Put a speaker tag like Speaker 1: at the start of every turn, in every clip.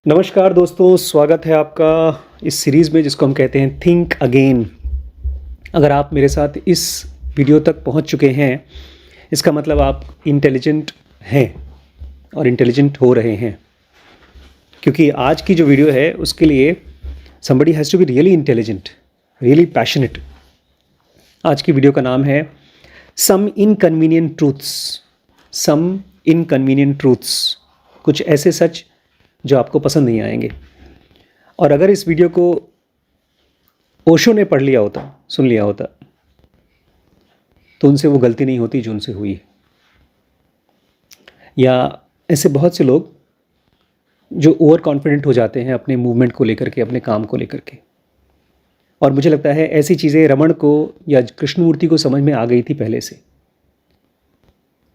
Speaker 1: नमस्कार दोस्तों, स्वागत है आपका इस सीरीज़ में जिसको हम कहते हैं थिंक अगेन। अगर आप मेरे साथ इस वीडियो तक पहुंच चुके हैं, इसका मतलब आप इंटेलिजेंट हैं और इंटेलिजेंट हो रहे हैं, क्योंकि आज की जो वीडियो है उसके लिए somebody has to be really intelligent, really passionate. आज की वीडियो का नाम है सम इनकन्वीनियंट ट्रूथ्स, कुछ ऐसे सच जो आपको पसंद नहीं आएंगे। और अगर इस वीडियो को ओशो ने पढ़ लिया होता, सुन लिया होता, तो उनसे वो गलती नहीं होती जो उनसे हुई। या ऐसे बहुत से लोग जो ओवर कॉन्फिडेंट हो जाते हैं अपने मूवमेंट को लेकर के, अपने काम को लेकर के। और मुझे लगता है ऐसी चीज़ें रमण को या कृष्णमूर्ति को समझ में आ गई थी पहले से।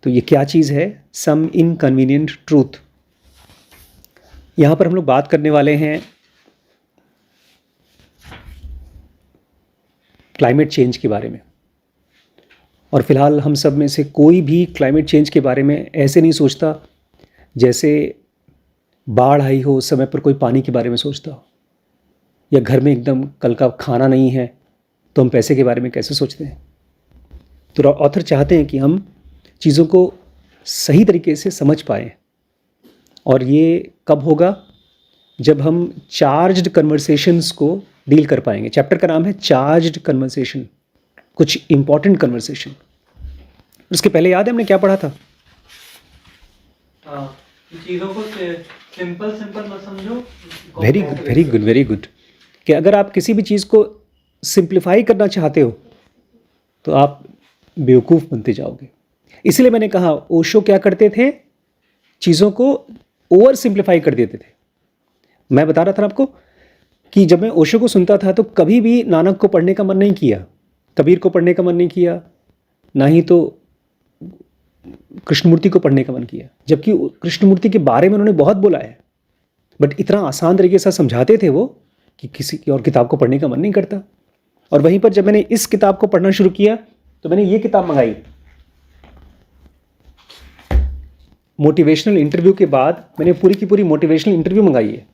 Speaker 1: तो ये क्या चीज़ है? सम इनकन्वीनियंट ट्रूथ। यहाँ पर हम लोग बात करने वाले हैं क्लाइमेट चेंज के बारे में। और फिलहाल हम सब में से कोई भी क्लाइमेट चेंज के बारे में ऐसे नहीं सोचता जैसे बाढ़ आई हो उस समय पर कोई पानी के बारे में सोचता हो, या घर में एकदम कल का खाना नहीं है तो हम पैसे के बारे में कैसे सोचते हैं। तो ऑथर चाहते हैं कि हम चीज़ों को सही तरीके से समझ पाएँ। और ये कब होगा? जब हम चार्ज्ड कन्वर्सेशंस को डील कर पाएंगे। चैप्टर का नाम है चार्ज्ड कन्वर्सेशन, कुछ इंपॉर्टेंट कन्वर्सेशन। उसके पहले याद है हमने क्या पढ़ा था?
Speaker 2: चीज़ों को सिंपल मत समझो।
Speaker 1: Very good. कि अगर आप किसी भी चीज़ को सिंप्लीफाई करना चाहते हो तो आप बेवकूफ़ बनते जाओगे। इसलिए मैंने कहा ओशो क्या करते थे, चीज़ों को ओवर सिंप्लीफाई कर देते थे। मैं बता रहा था आपको कि जब मैं ओशो को सुनता था तो कभी भी नानक को पढ़ने का मन नहीं किया, कबीर को पढ़ने का मन नहीं किया, ना ही तो कृष्णमूर्ति को पढ़ने का मन किया। जबकि कृष्णमूर्ति के बारे में उन्होंने बहुत बोला है, बट इतना आसान तरीके से समझाते थे वो कि किसी की और किताब को पढ़ने का मन नहीं करता। और वहीं पर जब मैंने इस किताब को पढ़ना शुरू किया तो मैंने ये किताब मंगाई। मोटिवेशनल इंटरव्यू के बाद मैंने पूरी की पूरी मोटिवेशनल इंटरव्यू मंगाई है।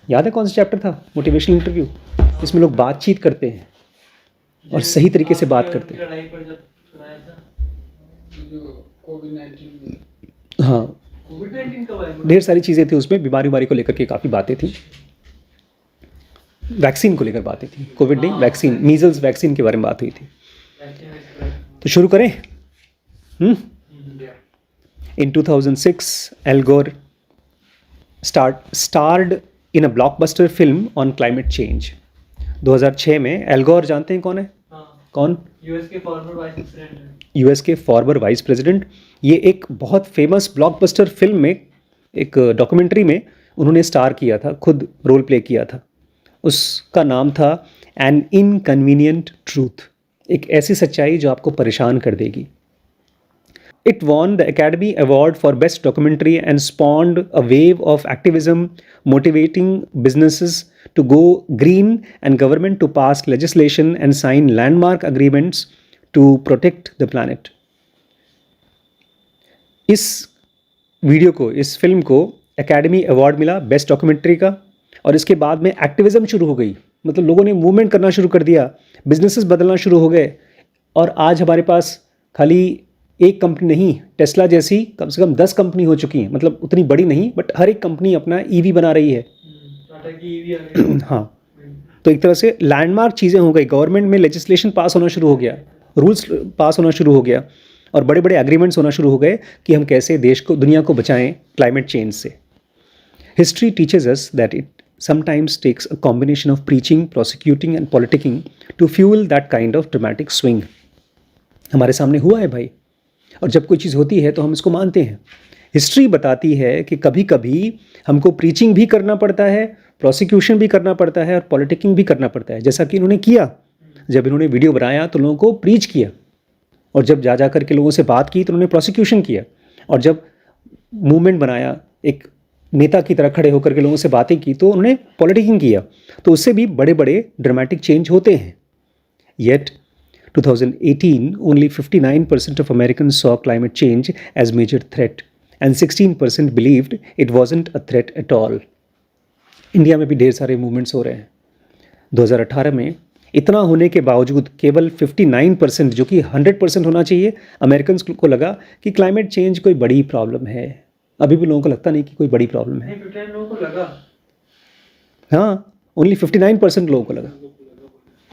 Speaker 1: याद है कौन सा चैप्टर था? Motivational interview. इसमें लोग बातचीत करते हैं और सही तरीके से बात करते हैं। हाँ, ढेर सारी चीज़ें थी उसमें, बीमारी को लेकर के काफ़ी बातें थी, वैक्सीन को लेकर बातें थी। कोविड नहीं, वैक्सीन, मीजल्स वैक्सीन के बारे में बात हुई थी। तो शुरू करें। In 2006, Al Gore starred in a blockbuster film on climate change. 2006 में एल गॉर जानते हैं कौन है? कौन?
Speaker 2: यूएस के फॉर्मर वाइस प्रेसिडेंट।
Speaker 1: यूएस के फॉर्मर वाइस प्रेसिडेंट। ये एक बहुत फेमस ब्लॉकबस्टर फिल्म में, एक डॉक्यूमेंट्री में उन्होंने स्टार किया था, खुद रोल प्ले किया था। उसका नाम था एन इनकन्वीनियंट ट्रूथ, एक ऐसी सच्चाई जो आपको परेशान कर देगी। It won the Academy Award for Best Documentary and spawned a wave of activism motivating businesses to go green and government to pass legislation and sign landmark agreements to protect the planet. इस video को, इस film को academy award मिला best documentary का। और इसके बाद में एक्टिविज्म शुरू हो गई, मतलब लोगों ने मूवमेंट करना शुरू कर दिया, बिजनेसेस बदलना शुरू हो गए। और आज हमारे पास खाली एक कंपनी नहीं, टेस्ला जैसी कम से कम 10 कंपनी हो चुकी हैं। मतलब उतनी बड़ी नहीं, बट हर एक कंपनी अपना ईवी बना रही है। हाँ, तो एक तरह से लैंडमार्क चीज़ें हो गई। गवर्नमेंट में लेजिस्लेशन पास होना शुरू हो गया, रूल्स पास होना शुरू हो गया, और बड़े बड़े एग्रीमेंट्स होना शुरू हो गए कि हम कैसे देश को, दुनिया को बचाएं क्लाइमेट चेंज से। History teaches us that it sometimes takes a combination of preaching, prosecuting and politicking to fuel that kind of dramatic swing. हमारे सामने हुआ है भाई। और जब कोई चीज़ होती है तो हम इसको मानते हैं। हिस्ट्री बताती है कि कभी कभी हमको प्रीचिंग भी करना पड़ता है, प्रोसिक्यूशन भी करना पड़ता है और पॉलिटिकिंग भी करना पड़ता है, जैसा कि इन्होंने किया। जब इन्होंने वीडियो बनाया तो लोगों को प्रीच किया, और जब जा कर के लोगों से बात की तो उन्होंने प्रोसिक्यूशन किया, और जब मूवमेंट बनाया, एक नेता की तरह खड़े होकर के लोगों से बातें की, तो उन्होंने पॉलिटिकिंग किया। तो उससे भी बड़े बड़े ड्रामेटिक चेंज होते हैं। Yet 2018, only 59% of Americans saw climate change as major threat, and 16% believed it wasn't a threat at all. India में भी ढेर सारे मूवमेंट्स हो रहे हैं। 2018 में इतना होने के बावजूद केवल 59%, जो कि 100% होना चाहिए, अमेरिकन को लगा कि क्लाइमेट चेंज कोई बड़ी प्रॉब्लम है। अभी भी लोगों को लगता नहीं कि कोई बड़ी प्रॉब्लम है।
Speaker 2: नहीं 59 लोगों को लगा।
Speaker 1: हाँ, ओनली 59% लोगों को लगा,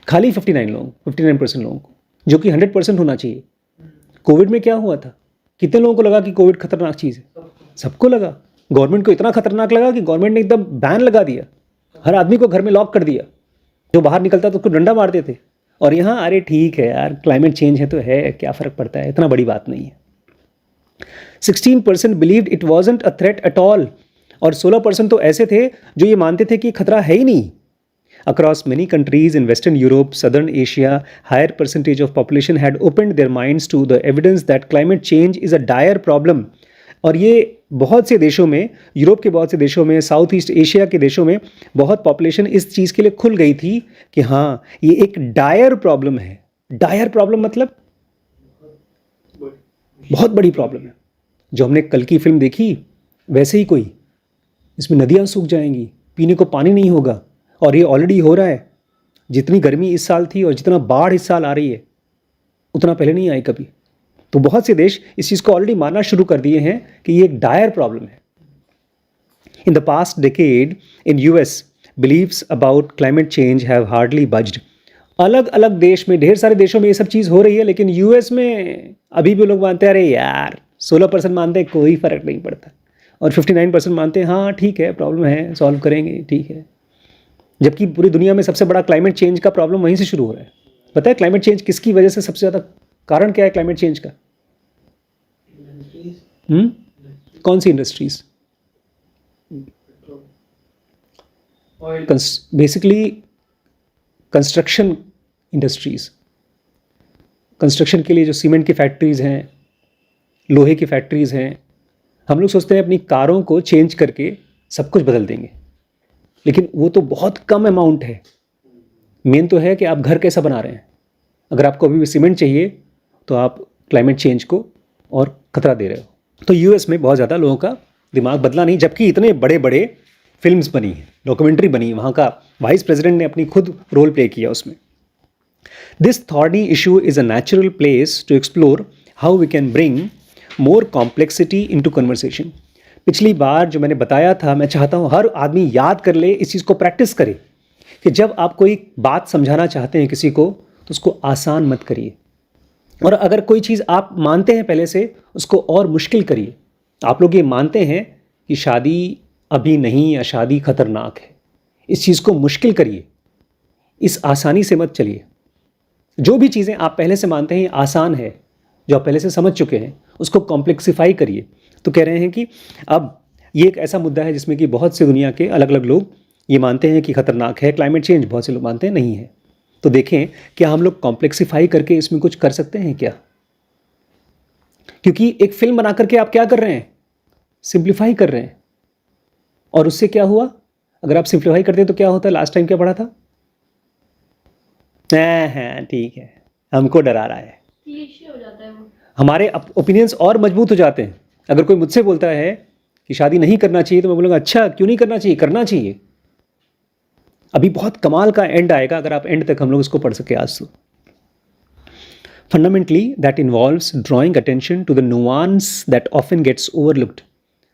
Speaker 1: खाली 59% लोगों को, जो कि 100% होना चाहिए। कोविड में क्या हुआ था? कितने लोगों को लगा कि कोविड खतरनाक चीज़ है? सबको लगा। गवर्नमेंट को इतना खतरनाक लगा कि गवर्नमेंट ने एकदम बैन लगा दिया, हर आदमी को घर में लॉक कर दिया, जो बाहर निकलता तो उसको डंडा मारते थे। और यहाँ अरे ठीक है यार, क्लाइमेट चेंज है तो है, क्या फ़र्क पड़ता है, इतना बड़ी बात नहीं है। 16% believed it wasn't a threat at all, और 16% तो ऐसे थे जो ये मानते थे कि खतरा है ही नहीं। Across many countries in Western Europe, Southern Asia, higher percentage of population had opened their minds to the evidence that climate change is a dire problem. और ये बहुत से देशों में, यूरोप के बहुत से देशों में, साउथ ईस्ट एशिया के देशों में बहुत पॉपुलेशन इस चीज़ के लिए खुल गई थी कि हाँ, ये एक डायर प्रॉब्लम है। डायर प्रॉब्लम मतलब बहुत बड़ी प्रॉब्लम है। जो हमने कल की फिल्म देखी वैसे ही कोई, इसमें नदियाँ सूख जाएंगी, पीने को पानी नहीं होगा, और ये ऑलरेडी हो रहा है। जितनी गर्मी इस साल थी और जितना बाढ़ इस साल आ रही है, उतना पहले नहीं आई कभी। तो बहुत से देश इस चीज़ को ऑलरेडी मानना शुरू कर दिए हैं कि ये एक डायर प्रॉब्लम है। In the past decade in US, believes about climate change have hardly budged. अलग अलग देश में, ढेर सारे देशों में ये सब चीज़ हो रही है, लेकिन यूएस में अभी भी लोग मानते हैं अरे यार, 16% मानते हैं कोई फ़र्क नहीं पड़ता, और 59% मानते हैं हाँ ठीक है, प्रॉब्लम है, सॉल्व करेंगे, ठीक है। जबकि पूरी दुनिया में सबसे बड़ा क्लाइमेट चेंज का प्रॉब्लम वहीं से शुरू हो रहा है। पता है क्लाइमेट चेंज किसकी वजह से सबसे ज़्यादा, कारण क्या है क्लाइमेट चेंज का? कौन सी industries? Basically construction industries. Construction के लिए जो सीमेंट की फैक्ट्रीज हैं, लोहे की फैक्ट्रीज हैं, हम लोग सोचते हैं अपनी कारों को चेंज करके सब कुछ बदल देंगे, लेकिन वो तो बहुत कम अमाउंट है। मेन तो है कि आप घर कैसा बना रहे हैं। अगर आपको अभी भी सीमेंट चाहिए तो आप क्लाइमेट चेंज को और खतरा दे रहे हो। तो यूएस में बहुत ज़्यादा लोगों का दिमाग बदला नहीं, जबकि इतने बड़े बड़े फिल्म्स बनी हैं, डॉक्यूमेंट्री बनी है, वहाँ का वाइस प्रेसिडेंट ने अपनी खुद रोल प्ले किया उसमें। This thorny issue is a natural place to explore how we can bring more complexity into conversation. पिछली बार जो मैंने बताया था, मैं चाहता हूँ हर आदमी याद कर ले, इस चीज़ को प्रैक्टिस करे कि जब आप कोई बात समझाना चाहते हैं किसी को, तो उसको आसान मत करिए, और अगर कोई चीज़ आप मानते हैं पहले से, उसको और मुश्किल करिए। आप लोग ये मानते हैं कि शादी अभी नहीं या शादी खतरनाक है, इस चीज़ को मुश्किल करिए, इस आसानी से मत चलिए। जो भी चीज़ें आप पहले से मानते हैं ये आसान है, जो आप पहले से समझ चुके हैं, उसको कॉम्प्लेक्सिफाई करिए। तो कह रहे हैं कि अब ये एक ऐसा मुद्दा है जिसमें कि बहुत से दुनिया के अलग अलग लोग ये मानते हैं कि खतरनाक है क्लाइमेट चेंज, बहुत से लोग मानते हैं नहीं है। तो देखें क्या हम लोग कॉम्प्लेक्सिफाई करके इसमें कुछ कर सकते हैं क्या? क्योंकि एक फिल्म बना करके आप क्या कर रहे हैं? सिंप्लीफाई कर रहे हैं। और उससे क्या हुआ? अगर आप सिंप्लीफाई करते हैं तो क्या होता है? लास्ट टाइम क्या पढ़ा था? हाँ ठीक है, हमको डरा रहा है,
Speaker 3: हो जाता है वो।
Speaker 1: हमारे ओपिनियंस और मजबूत हो जाते हैं। अगर कोई मुझसे बोलता है कि शादी नहीं करना चाहिए, तो मैं बोलूँगा अच्छा क्यों नहीं करना चाहिए, करना चाहिए। अभी बहुत कमाल का एंड आएगा अगर आप एंड तक हम लोग इसको पढ़ सके आज तो। Fundamentally that involves drawing attention to the nuance that often gets overlooked.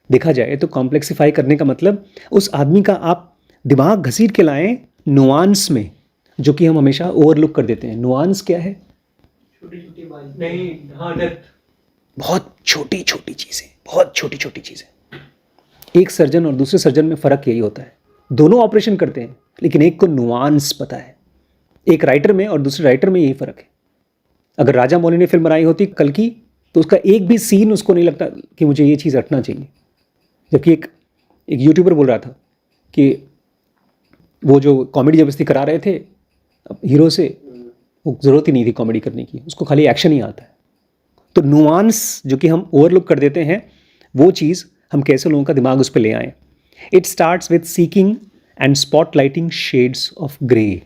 Speaker 1: देखा जाए तो कॉम्प्लेक्सिफाई करने का मतलब उस आदमी का आप दिमाग घसीट के लाएं नुआंस में, जो कि हम हमेशा ओवरलुक कर देते हैं। नुआंस क्या है?
Speaker 2: छोटी छोटी बात नहीं, हाँ डेप्थ।
Speaker 1: बहुत छोटी छोटी चीज़ें, बहुत छोटी छोटी चीज़ें। एक सर्जन और दूसरे सर्जन में फ़र्क यही होता है, दोनों ऑपरेशन करते हैं लेकिन एक को नुआंस पता है। एक राइटर में और दूसरे राइटर में यही फ़र्क है। अगर राजा मौली ने फिल्म बनाई होती कल की, तो उसका एक भी सीन उसको नहीं लगता कि मुझे ये चीज़ हटना चाहिए। जबकि एक यूट्यूबर बोल रहा था कि वो जो कॉमेडी जबरदस्ती करा रहे थे हीरो से, वो ज़रूरत ही नहीं थी कॉमेडी करने की, उसको खाली एक्शन ही आता है। तो नुआंस जो कि हम ओवरलुक कर देते हैं, वो चीज़ हम कैसे लोगों का दिमाग उस पर ले आएँ। It starts with seeking and spotlighting shades of grey.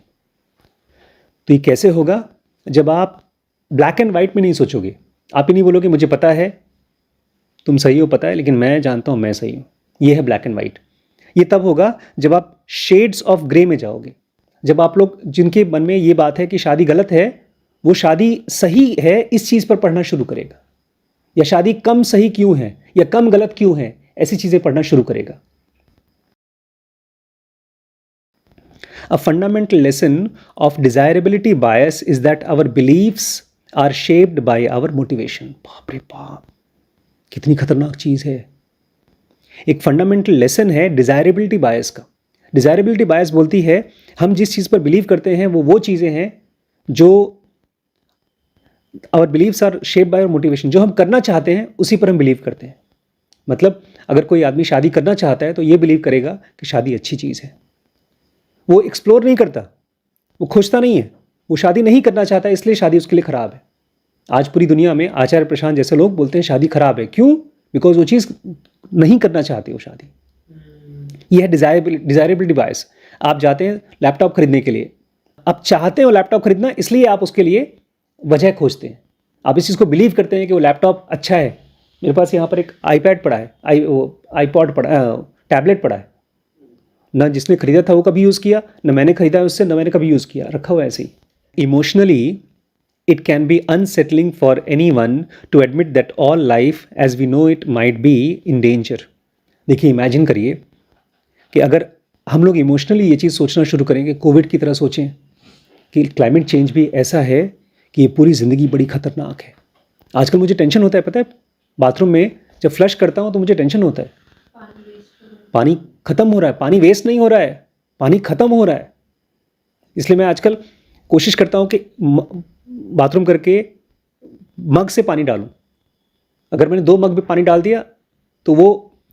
Speaker 1: तो ये कैसे होगा? जब आप ब्लैक एंड वाइट में नहीं सोचोगे, आप ही नहीं बोलोगे मुझे पता है तुम सही हो पता है, लेकिन मैं जानता हूँ मैं सही हूँ। ये है ब्लैक एंड वाइट। ये तब होगा जब आप शेड्स ऑफ ग्रे में जाओगे, जब आप लोग जिनके मन में ये बात है कि शादी गलत है, वो शादी सही है इस चीज़ पर पढ़ना शुरू करेगा, या शादी कम सही क्यों है या कम गलत क्यों है, ऐसी चीज़ें पढ़ना शुरू करेगा। A fundamental lesson of desirability bias is that our beliefs are shaped by our motivation. बाप रे बाप, कितनी खतरनाक चीज़ है। एक फंडामेंटल लेसन है डिजायरेबिलिटी बायस का। डिजायरेबिलिटी बायस बोलती है हम जिस चीज़ पर बिलीव करते हैं वो चीज़ें हैं जो our beliefs are shaped by our motivation, जो हम करना चाहते हैं उसी पर हम बिलीव करते हैं। मतलब अगर कोई आदमी शादी करना चाहता है तो ये बिलीव करेगा कि शादी अच्छी चीज़ है। वो एक्सप्लोर नहीं करता, वो खोजता नहीं है, वो शादी नहीं करना चाहता इसलिए शादी उसके लिए ख़राब है। आज पूरी दुनिया में आचार्य प्रशांत जैसे लोग बोलते हैं शादी ख़राब है। क्यों? बिकॉज वो चीज़ नहीं करना चाहते वो शादी। ये है डिजायरेबिलिटी बायस। आप जाते हैं लैपटॉप खरीदने के लिए, आप चाहते हो लैपटॉप खरीदना, इसलिए आप उसके लिए वजह खोजते हैं। आप इस चीज़ को बिलीव करते हैं कि वो लैपटॉप अच्छा है। मेरे पास यहाँ पर एक आईपैड पड़ा है, आईपॉड पड़ा, टैबलेट पड़ा है। ना जिसने खरीदा था वो कभी यूज़ किया, ना मैंने खरीदा है उससे, ना मैंने कभी यूज़ किया, रखा हुआ ऐसे ही। Emotionally it can be unsettling for anyone to admit that all life as we know it might be in danger. देखिए, इमेजिन करिए कि अगर हम लोग इमोशनली ये चीज़ सोचना शुरू करेंगे, कोविड की तरह सोचें कि क्लाइमेट चेंज भी ऐसा है कि ये पूरी ज़िंदगी बड़ी ख़तरनाक है। आजकल मुझे टेंशन होता है, पता है, बाथरूम में जब फ्लश करता हूँ तो मुझे टेंशन होता है, पानी ख़त्म हो रहा है। पानी वेस्ट नहीं हो रहा है, पानी ख़त्म हो रहा है। इसलिए मैं आजकल कोशिश करता हूँ कि बाथरूम करके मग से पानी डालूं। अगर मैंने 2 मग में पानी डाल दिया तो वो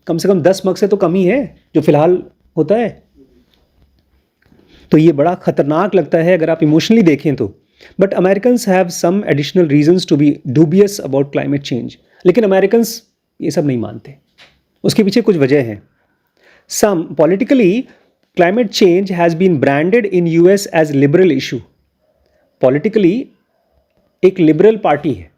Speaker 1: कम से कम 10 मग से तो कम ही है जो फिलहाल होता है। तो ये बड़ा खतरनाक लगता है अगर आप इमोशनली देखें तो। But Americans have some additional reasons to be dubious about climate change. लेकिन अमेरिकन्स ये सब नहीं मानते, उसके पीछे कुछ वजह है। Some politically climate change has been branded in US as liberal issue. Politically एक लिबरल पार्टी है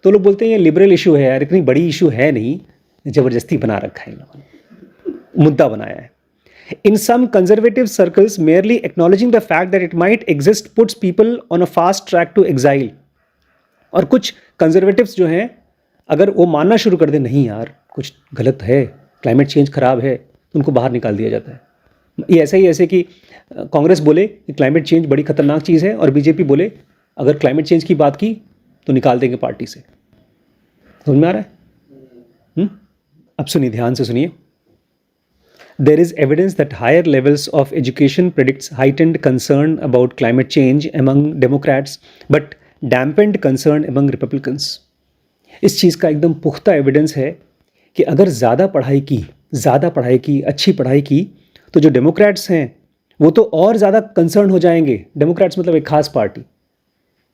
Speaker 1: तो लोग बोलते हैं ये लिबरल इशू है यार, इतनी बड़ी इशू है नहीं, ज़बरदस्ती बना रखा है इन लोगों ने, मुद्दा बनाया है। In some conservative circles, merely acknowledging the fact that it might exist puts people on a fast track to exile. और कुछ conservatives जो हैं, अगर वो मानना शुरू कर दे नहीं यार कुछ गलत है, क्लाइमेट चेंज खराब है, तो उनको बाहर निकाल दिया जाता है। ये ऐसा ही ऐसे कि कांग्रेस बोले कि क्लाइमेट चेंज बड़ी खतरनाक चीज़ है और बीजेपी बोले अगर क्लाइमेट चेंज की बात की तो निकाल देंगे पार्टी से। समझ में आ रहा है? अब सुनिए, ध्यान से सुनिए। There is evidence that higher levels of education predicts heightened concern about climate change among Democrats, but dampened concern among Republicans. इस चीज़ का एकदम पुख्ता एविडेंस है कि अगर ज़्यादा पढ़ाई की, अच्छी पढ़ाई की, तो जो डेमोक्रेट्स हैं वो तो और ज़्यादा कंसर्न हो जाएंगे। डेमोक्रेट्स मतलब एक खास पार्टी,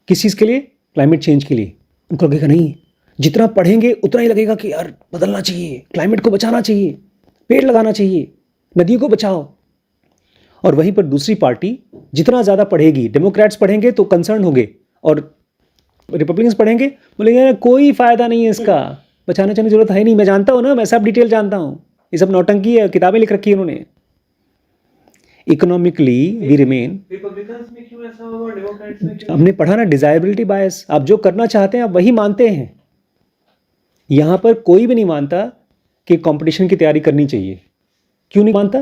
Speaker 1: किस चीज़ के लिए? क्लाइमेट चेंज के लिए। उनको लगेगा नहीं, जितना पढ़ेंगे उतना ही लगेगा कि यार बदलना चाहिए, क्लाइमेट को बचाना चाहिए, पेड़ लगाना चाहिए, नदियों को बचाओ। और वहीं पर दूसरी पार्टी जितना ज़्यादा पढ़ेगी, डेमोक्रेट्स पढ़ेंगे तो कंसर्न होंगे और रिपब्लिकन्स पढ़ेंगे बोलेंगे कोई फ़ायदा नहीं है इसका, बचाने की जरूरत है नहीं, मैं जानता हूँ ना, मैं सब डिटेल जानता हूँ, ये सब नौटंकी है, किताबें लिख रखी है उन्होंने। इकोनॉमिकली वी रिमेन,
Speaker 2: रिपब्लिकन्स में क्यों ऐसा होगा, डेमोक्रेट्स में क्यों?
Speaker 1: हमने पढ़ा ना डिजायरेबिलिटी बायस। आप जो करना चाहते हैं आप वही मानते हैं। यहाँ पर कोई भी नहीं मानता कि कंपटीशन की तैयारी करनी चाहिए। क्यों नहीं मानता?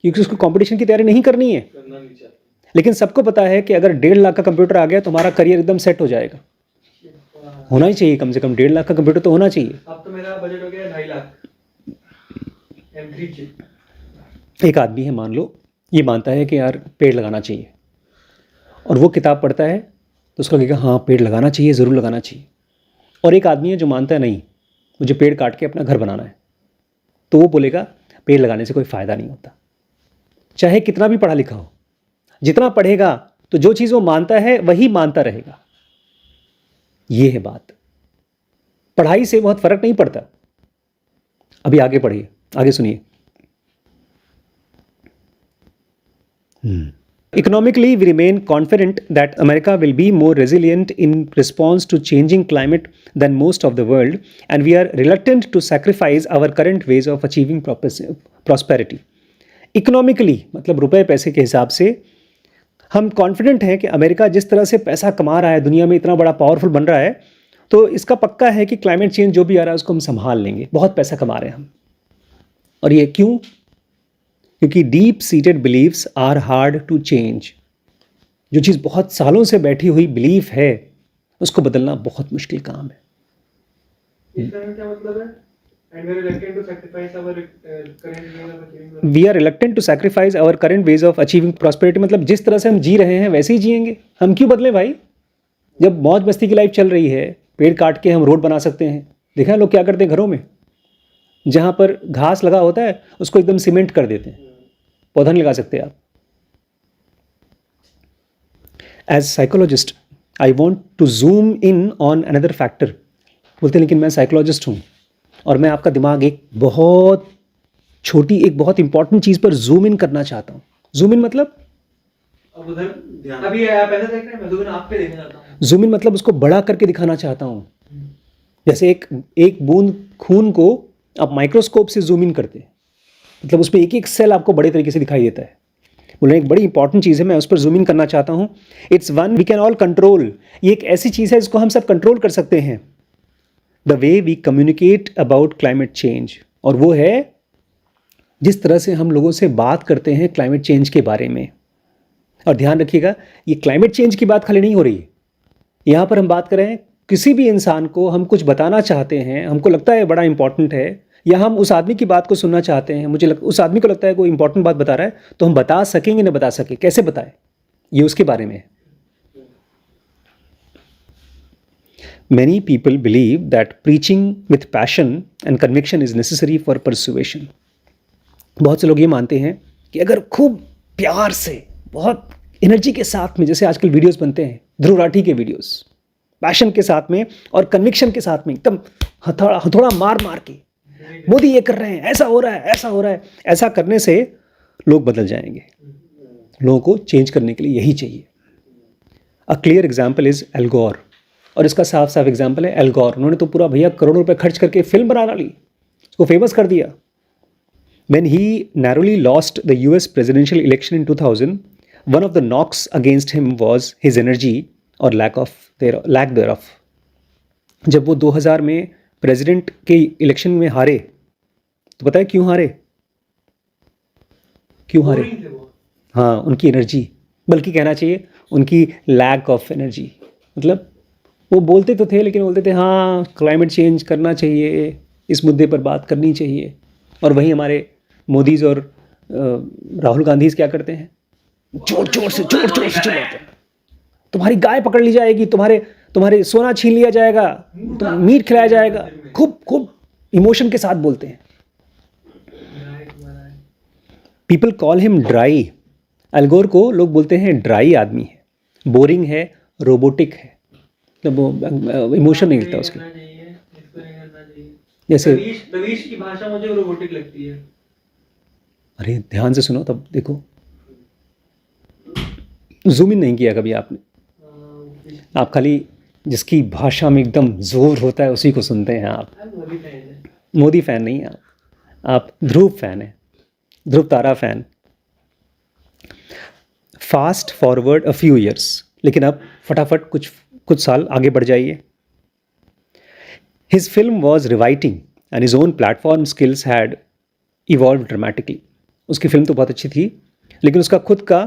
Speaker 1: क्योंकि उसको कंपटीशन की तैयारी नहीं करनी है। लेकिन सबको पता है कि अगर 1.5 लाख का कंप्यूटर आ गया तो हमारा करियर एकदम सेट हो जाएगा। होना ही चाहिए, कम से कम 1.5 लाख का कंप्यूटर तो होना चाहिए।
Speaker 2: अब तो मेरा बजट हो गया 2.5 लाख M3 चिप।
Speaker 1: एक आदमी है, मान लो, ये मानता है कि यार पेड़ लगाना चाहिए, और वो किताब पढ़ता है तो उसका लगेगा हाँ पेड़ लगाना चाहिए, ज़रूर लगाना चाहिए। और एक आदमी है जो मानता है नहीं, मुझे पेड़ काट के अपना घर बनाना है, तो वो बोलेगा पेड़ लगाने से कोई फ़ायदा नहीं होता। चाहे कितना भी पढ़ा लिखा हो, जितना पढ़ेगा तो जो चीज़ वो मानता है वही मानता रहेगा। ये है बात। पढ़ाई से बहुत फर्क नहीं पड़ता। अभी आगे पढ़िए, आगे सुनिए। Economically, we remain confident that America will be more resilient in response to changing climate than most of the world, and we are reluctant to sacrifice our current ways of achieving prosperity. Economically, मतलब रुपए पैसे के हिसाब से हम confident हैं कि America जिस तरह से पैसा कमा रहा है, दुनिया में इतना बड़ा पावरफुल बन रहा है, तो इसका पक्का है कि क्लाइमेट चेंज जो भी आ रहा है उसको हम संभाल लेंगे। बहुत पैसा कमा रहे हैं हम। और ये क्यों? क्योंकि deep seated beliefs are hard to change. जो चीज़ बहुत सालों से बैठी हुई बिलीफ है उसको बदलना बहुत मुश्किल काम है।
Speaker 2: इसका क्या मतलब है? And we are reluctant to sacrifice our current ways of achieving.
Speaker 1: We are reluctant to sacrifice our current ways of achieving prosperity, मतलब जिस तरह से हम जी रहे हैं वैसे ही जिएंगे। हम क्यों बदलें भाई? जब मौज मस्ती की लाइफ चल रही है, पेड़ काट के हम रोड बना सकते हैं। देखा है लोग क्या करते हैं घरों में? जहाँ पर घास लगा होता है उसको एकदम सीमेंट कर देते हैं। पौधा नहीं लगा सकते आप। As psychologist I want to zoom in on another factor. बोलते हैं लेकिन मैं साइकोलॉजिस्ट हूँ और मैं आपका दिमाग एक बहुत छोटी, एक बहुत इंपॉर्टेंट चीज़ पर जूम इन करना चाहता हूँ। जूम इन मतलब
Speaker 2: अब उधर अभी आप ऐसा देख रहे हैं, मैं तो आप पे देखना चाहता हूँ।
Speaker 1: जूम इन मतलब उसको बड़ा करके दिखाना चाहता हूँ। जैसे एक बूंद खून को आप माइक्रोस्कोप से जूम इन करते हैं, मतलब उसमें एक एक सेल आपको बड़े तरीके से दिखाई देता है। बोले एक बड़ी इंपॉर्टेंट चीज़ है, मैं उस पर जूम इन करना चाहता हूँ। It's one we can all control. ये एक ऐसी चीज़ है जिसको हम सब कंट्रोल कर सकते हैं। The way we communicate about climate change, और वो है जिस तरह से हम लोगों से बात करते हैं क्लाइमेट चेंज के बारे में। और ध्यान रखिएगा, ये क्लाइमेट चेंज की बात खाली नहीं हो रही है। यहाँ पर हम बात कर रहे हैं किसी भी इंसान को हम कुछ बताना चाहते हैं, हमको लगता है बड़ा इंपॉर्टेंट है, या हम उस आदमी की बात को सुनना चाहते हैं, उस आदमी को लगता है कोई इंपॉर्टेंट बात बता रहा है, तो हम बता सकेंगे ना बता सके, कैसे बताएं, ये उसके बारे में है। Many people believe that preaching with passion and conviction is necessary for persuasion. बहुत से लोग ये मानते हैं कि अगर खूब प्यार से, बहुत एनर्जी के साथ में, जैसे आजकल वीडियोस बनते हैं, ध्रुव राठी के वीडियोस, पैशन के साथ में और कन्विक्शन के साथ में, एकदम हथौड़ा मार मार के, मोदी ये कर रहे हैं, ऐसा हो रहा है, ऐसा हो रहा है, ऐसा करने से लोग बदल जाएंगे। लोगों को चेंज करने के लिए यही चाहिए। A clear example is L gore, और इसका साफ साफ एग्जाम्पल है एल गॉर। उन्होंने तो पूरा भैया करोड़ों रुपए खर्च करके फिल्म बना डाली, उसको फेमस कर दिया। When he narrowly lost the US presidential election in 2000, one of the knocks against him was his energy or lack thereof. जब वो 2000 में प्रेसिडेंट के इलेक्शन में हारे, तो पता है क्यों हारे? क्यों हारे? हाँ, उनकी एनर्जी, बल्कि कहना चाहिए उनकी लैक ऑफ एनर्जी। मतलब वो बोलते तो थे, लेकिन बोलते थे हाँ क्लाइमेट चेंज करना चाहिए, इस मुद्दे पर बात करनी चाहिए। और वहीं हमारे मोदीज और राहुल गांधी क्या करते हैं? जोर जोर से चिल्लाते हैं, तुम्हारी गाय पकड़ ली जाएगी, तुम्हारे सोना छीन लिया जाएगा, तुम मीट खिलाया जाएगा, खूब इमोशन के साथ बोलते हैं। People call him dry. Al Gore को लोग बोलते हैं ड्राई आदमी है, बोरिंग है, रोबोटिक है, मतलब वो इमोशन नहीं लगता उसके। जैसे
Speaker 2: रवीश की भाषा मुझे रोबोटिक लगती है।
Speaker 1: अरे ध्यान से सुनो तब देखो, जूम इन नहीं किया कभी आपने? आप खाली जिसकी भाषा में एकदम जोर होता है उसी को सुनते हैं आप। मोदी फैन नहीं है आप ध्रुव फैन है, ध्रुव तारा fan. Fast forward a few years, लेकिन अब फटाफट कुछ साल आगे बढ़ जाइए। His film was riveting and his own platform skills had evolved dramatically. उसकी फिल्म तो बहुत अच्छी थी, लेकिन उसका खुद का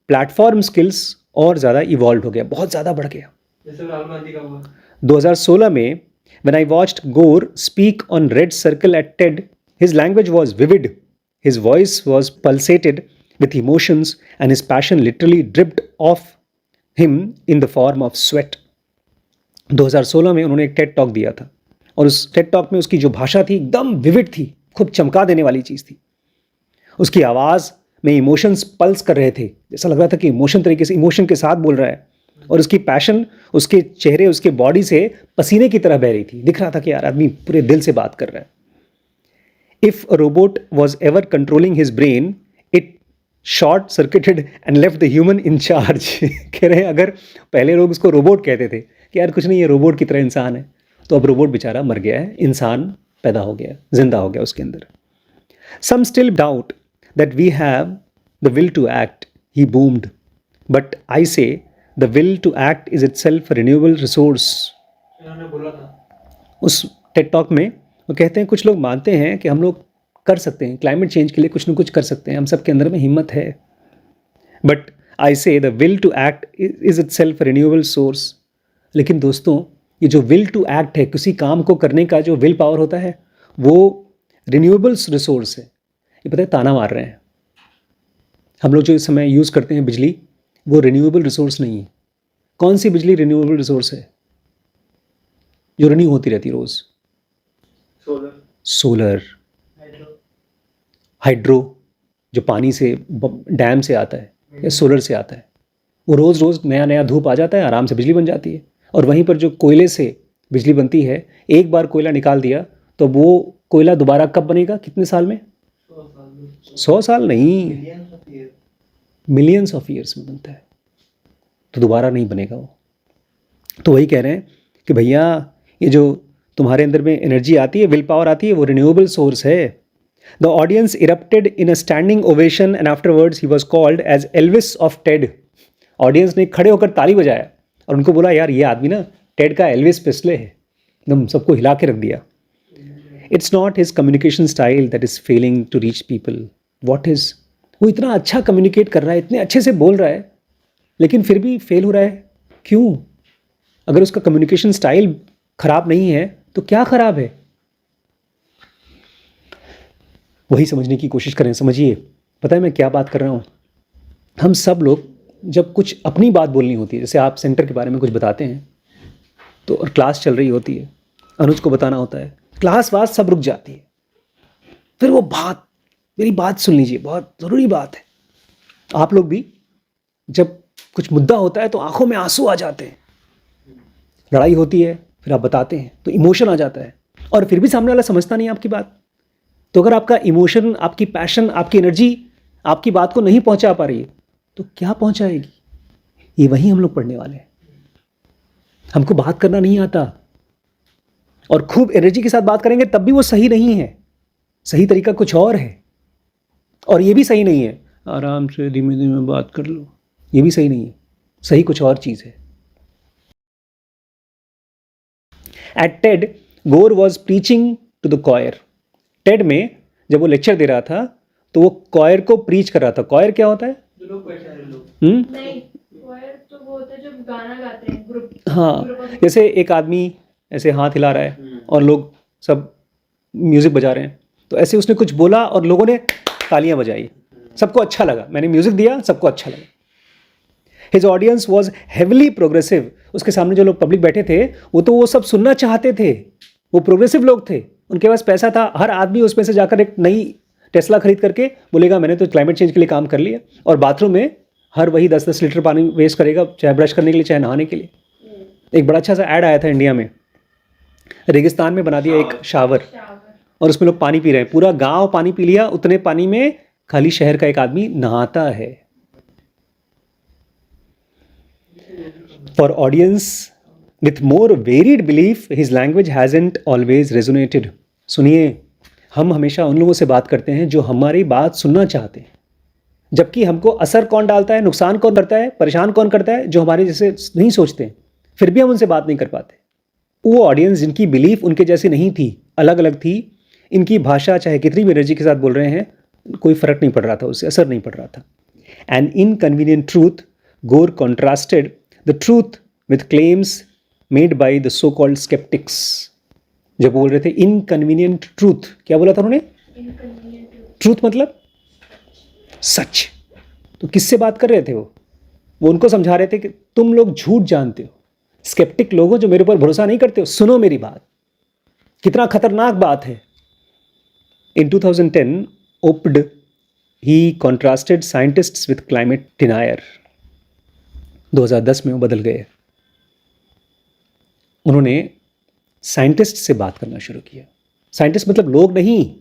Speaker 1: प्लेटफॉर्म स्किल्स और ज़्यादा इवॉल्व हो गया, बहुत ज़्यादा बढ़ गया।
Speaker 2: जैसे राहुल गांधी का हुआ
Speaker 1: 2016 में when I watched Gore speak on Red Circle at TED, his language was vivid, his voice was pulsated with emotions and his passion literally dripped off him in the form of sweat. 2016 में उन्होंने एक Ted talk दिया था, और उस Ted talk में उसकी जो भाषा थी एकदम विविड थी, खूब चमका देने वाली चीज़ थी। उसकी आवाज़ में इमोशंस पल्स कर रहे थे, जैसा लग रहा था कि इमोशन के साथ बोल रहा है, और उसकी पैशन उसके चेहरे, उसके बॉडी से पसीने की तरह बह रही थी। दिख रहा था कि यार आदमी पूरे दिल से बात कर रहा है। If a robot was ever controlling his brain, it short circuited and left the human in charge. कह रहे हैं अगर पहले लोग उसको रोबोट कहते थे कि यार कुछ नहीं है, रोबोट की तरह इंसान है, तो अब रोबोट बेचारा मर गया है, इंसान पैदा हो गया, जिंदा हो गया उसके अंदर। Some still doubt that we have the will to act, he boomed, but I say the will to act is itself a renewable resource.
Speaker 2: इन्होंने बोला था
Speaker 1: उस टेड टॉक में वो कहते हैं कुछ लोग मानते हैं कि हम लोग कर सकते हैं, क्लाइमेट चेंज के लिए कुछ न कुछ कर सकते हैं, हम सब के अंदर में हिम्मत है। But I say the will to act is itself renewable source. लेकिन दोस्तों, ये जो विल टू एक्ट है, किसी काम को करने का जो विल पावर होता है, वो रिन्यूएबल रिसोर्स है। ये पता है ताना मार रहे हैं हम लोग जो इस समय यूज़ करते हैं बिजली, वो रिन्यूएबल रिसोर्स नहीं है। कौन सी बिजली रिन्यूएबल रिसोर्स है जो रिन्यू होती रहती है रोज़?
Speaker 2: सोलर,
Speaker 1: सोलर,
Speaker 2: हाइड्रो,
Speaker 1: हाइड्रो जो पानी से डैम से आता है या सोलर से आता है, वो रोज़ रोज़ नया नया धूप आ जाता है, आराम से बिजली बन जाती है। और वहीं पर जो कोयले से बिजली बनती है, एक बार कोयला निकाल दिया तो वो कोयला दोबारा कब बनेगा, कितने साल में? 100 साल नहीं, मिलियंस ऑफ ईयर्स में बनता है, तो दोबारा नहीं बनेगा वो। तो वही कह रहे हैं कि भैया ये जो तुम्हारे अंदर में एनर्जी आती है, विल पावर आती है, वो रिन्यूएबल सोर्स है। The audience erupted in a standing ovation and afterwards he was called as Elvis of TED. Audience ने खड़े होकर ताली बजाया और उनको बोला यार ये आदमी ना टेड का एल्विस प्रेस्ले है, एकदम सबको हिला के रख दिया। It's not his communication style that is failing to reach people. What is, वो इतना अच्छा कम्युनिकेट कर रहा है, इतने अच्छे से बोल रहा है, लेकिन फिर भी फेल हो रहा है। क्यों? अगर उसका कम्युनिकेशन स्टाइल खराब नहीं है तो क्या खराब है? वही समझने की कोशिश करें। समझिए, पता है मैं क्या बात कर रहा हूँ? हम सब लोग जब कुछ अपनी बात बोलनी होती है, जैसे आप सेंटर के बारे में कुछ बताते हैं तो और क्लास चल रही होती है, अनुज को बताना होता है, क्लास वास सब रुक जाती है, फिर वो बात, मेरी बात सुन लीजिए, बहुत ज़रूरी बात है। आप लोग भी जब कुछ मुद्दा होता है तो आंखों में आंसू आ जाते हैं, लड़ाई होती है, फिर आप बताते हैं तो इमोशन आ जाता है, और फिर भी सामने वाला समझता नहीं आपकी बात। तो अगर आपका इमोशन, आपकी पैशन, आपकी एनर्जी आपकी बात को नहीं पहुंचा पा रही है तो क्या पहुंचाएगी? ये वही हम लोग पढ़ने वाले हैं। हमको बात करना नहीं आता और खूब एनर्जी के साथ बात करेंगे तब भी वो सही नहीं है। सही तरीका कुछ और है, और ये भी सही नहीं है आराम से धीमे धीमे बात कर लो, ये भी सही नहीं है। सही कुछ और चीज़ है। At TED, Gore was preaching to the choir. TED में जब वो लेक्चर दे रहा था तो वो कॉयर को प्रीच कर रहा था। कॉयर क्या होता है?
Speaker 2: जो लोग बैठे हैं लोग,
Speaker 3: नहीं, choir तो वो होता है जब गाना गाते हैं, ग्रुप।
Speaker 1: हाँ, जैसे एक आदमी ऐसे हाथ हिला रहा है और लोग सब म्यूज़िक बजा रहे हैं, तो ऐसे उसने कुछ बोला और लोगों ने तालियां बजाई, सबको अच्छा लगा, मैंने म्यूज़िक दिया, सबको अच्छा लगा। His audience was heavily progressive. उसके सामने जो लोग पब्लिक बैठे थे वो सब सुनना चाहते थे, वो प्रोग्रेसिव लोग थे, उनके पास पैसा था। हर आदमी उसमें से जाकर एक नई टेस्ला खरीद करके बोलेगा मैंने तो क्लाइमेट चेंज के लिए काम कर लिया, और बाथरूम में हर वही 10-10 लीटर पानी वेस्ट करेगा, चाहे ब्रश करने के लिए चाहे नहाने के लिए। एक बड़ा अच्छा सा ऐड आया था इंडिया में, रेगिस्तान में बना दिया एक शावर, और उसमें लोग पानी पी रहे हैं, पूरा गांव पानी पी लिया, उतने पानी में खाली शहर का एक आदमी नहाता है। For audience with more varied belief his language hasn't always resonated. सुनिए, हम हमेशा उन लोगों से बात करते हैं जो हमारी बात सुनना चाहते हैं, जबकि हमको असर कौन डालता है, नुकसान कौन करता है, परेशान कौन करता है? जो हमारे जैसे नहीं सोचते हैं, फिर भी हम उनसे बात नहीं कर पाते। वो ऑडियंस जिनकी बिलीफ उनके जैसी नहीं थी, अलग अलग थी, इनकी भाषा चाहे कितनी भी एनर्जी के साथ बोल रहे हैं, कोई फर्क नहीं पड़ रहा था, उससे असर नहीं पड़ रहा था। एन इनकन्वीनियंट ट्रूथ, गोर contrasted the truth with claims made by the so called sceptics. जब बोल रहे थे इनकन्वीनियंट ट्रूथ, क्या बोला था उन्होंने? ट्रूथ मतलब सच। तो किससे बात कर रहे थे वो उनको समझा रहे थे कि तुम लोग झूठ जानते हो, स्केप्टिक लोगों जो मेरे ऊपर भरोसा नहीं करते हो, सुनो मेरी बात, कितना खतरनाक बात है। इन 2010 ओप्ड ही कॉन्ट्रास्टेड साइंटिस्ट्स विथ क्लाइमेट डिनायर। 2010 में वो बदल गए, उन्होंने साइंटिस्ट से बात करना शुरू किया। साइंटिस्ट मतलब लोग नहीं,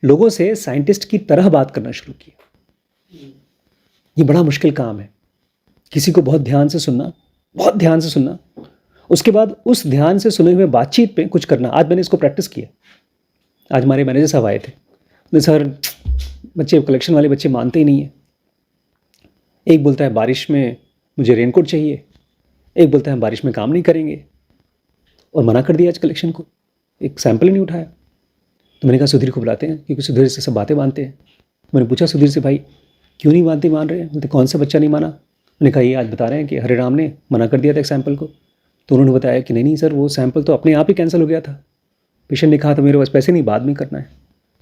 Speaker 1: लोगों से साइंटिस्ट की तरह बात करना शुरू किया। ये बड़ा मुश्किल काम है, किसी को बहुत ध्यान से सुनना, बहुत ध्यान से सुनना, उसके बाद उस ध्यान से सुने हुए बातचीत पे कुछ करना। आज मैंने इसको प्रैक्टिस किया। आज हमारे मैनेजर साहब आए थे, बोले सर बच्चे कलेक्शन वाले बच्चे मानते ही नहीं है। एक बोलता है बारिश में मुझे रेनकोट चाहिए, एक बोलता है बारिश में काम नहीं करेंगे, और मना कर दिया आज कलेक्शन को, एक सैंपल ही नहीं उठाया। तो मैंने कहा सुधीर को बुलाते हैं, क्योंकि सुधीर से सब बातें मानते हैं। मैंने पूछा सुधीर से, भाई क्यों नहीं मान रहे हैं? बोलते कौन सा बच्चा नहीं माना? मैंने कहा ये आज बता रहे हैं कि हरिराम ने मना कर दिया था एक सैंपल को। तो उन्होंने बताया कि नहीं सर, वो सैंपल तो अपने आप ही कैंसिल हो गया था, पेशेंट ने कहा था मेरे पास पैसे नहीं, बाद में करना है।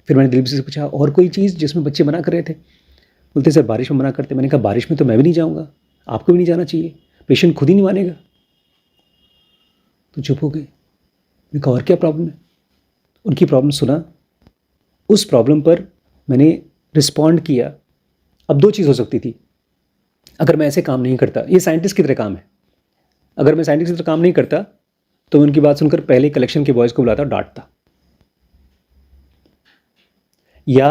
Speaker 1: फिर मैंने दिलीप से पूछा और कोई चीज़ जिसमें बच्चे मना कर रहे थे? बोलते सर बारिश में मना करते। मैंने कहा बारिश में तो मैं भी नहीं जाऊँगा, आपको भी नहीं जाना चाहिए, पेशेंट खुद ही नहीं मानेगा। तो चुप हो गए। मैंने कहा और क्या प्रॉब्लम है? उनकी प्रॉब्लम सुना, उस प्रॉब्लम पर मैंने रिस्पॉन्ड किया। अब दो चीज़ हो सकती थी, अगर मैं ऐसे काम नहीं करता, ये साइंटिस्ट की तरह काम है, अगर मैं साइंटिस्ट की तरह काम नहीं करता तो मैं उनकी बात सुनकर पहले कलेक्शन के बॉयज़ को बुलाता और डांटता, या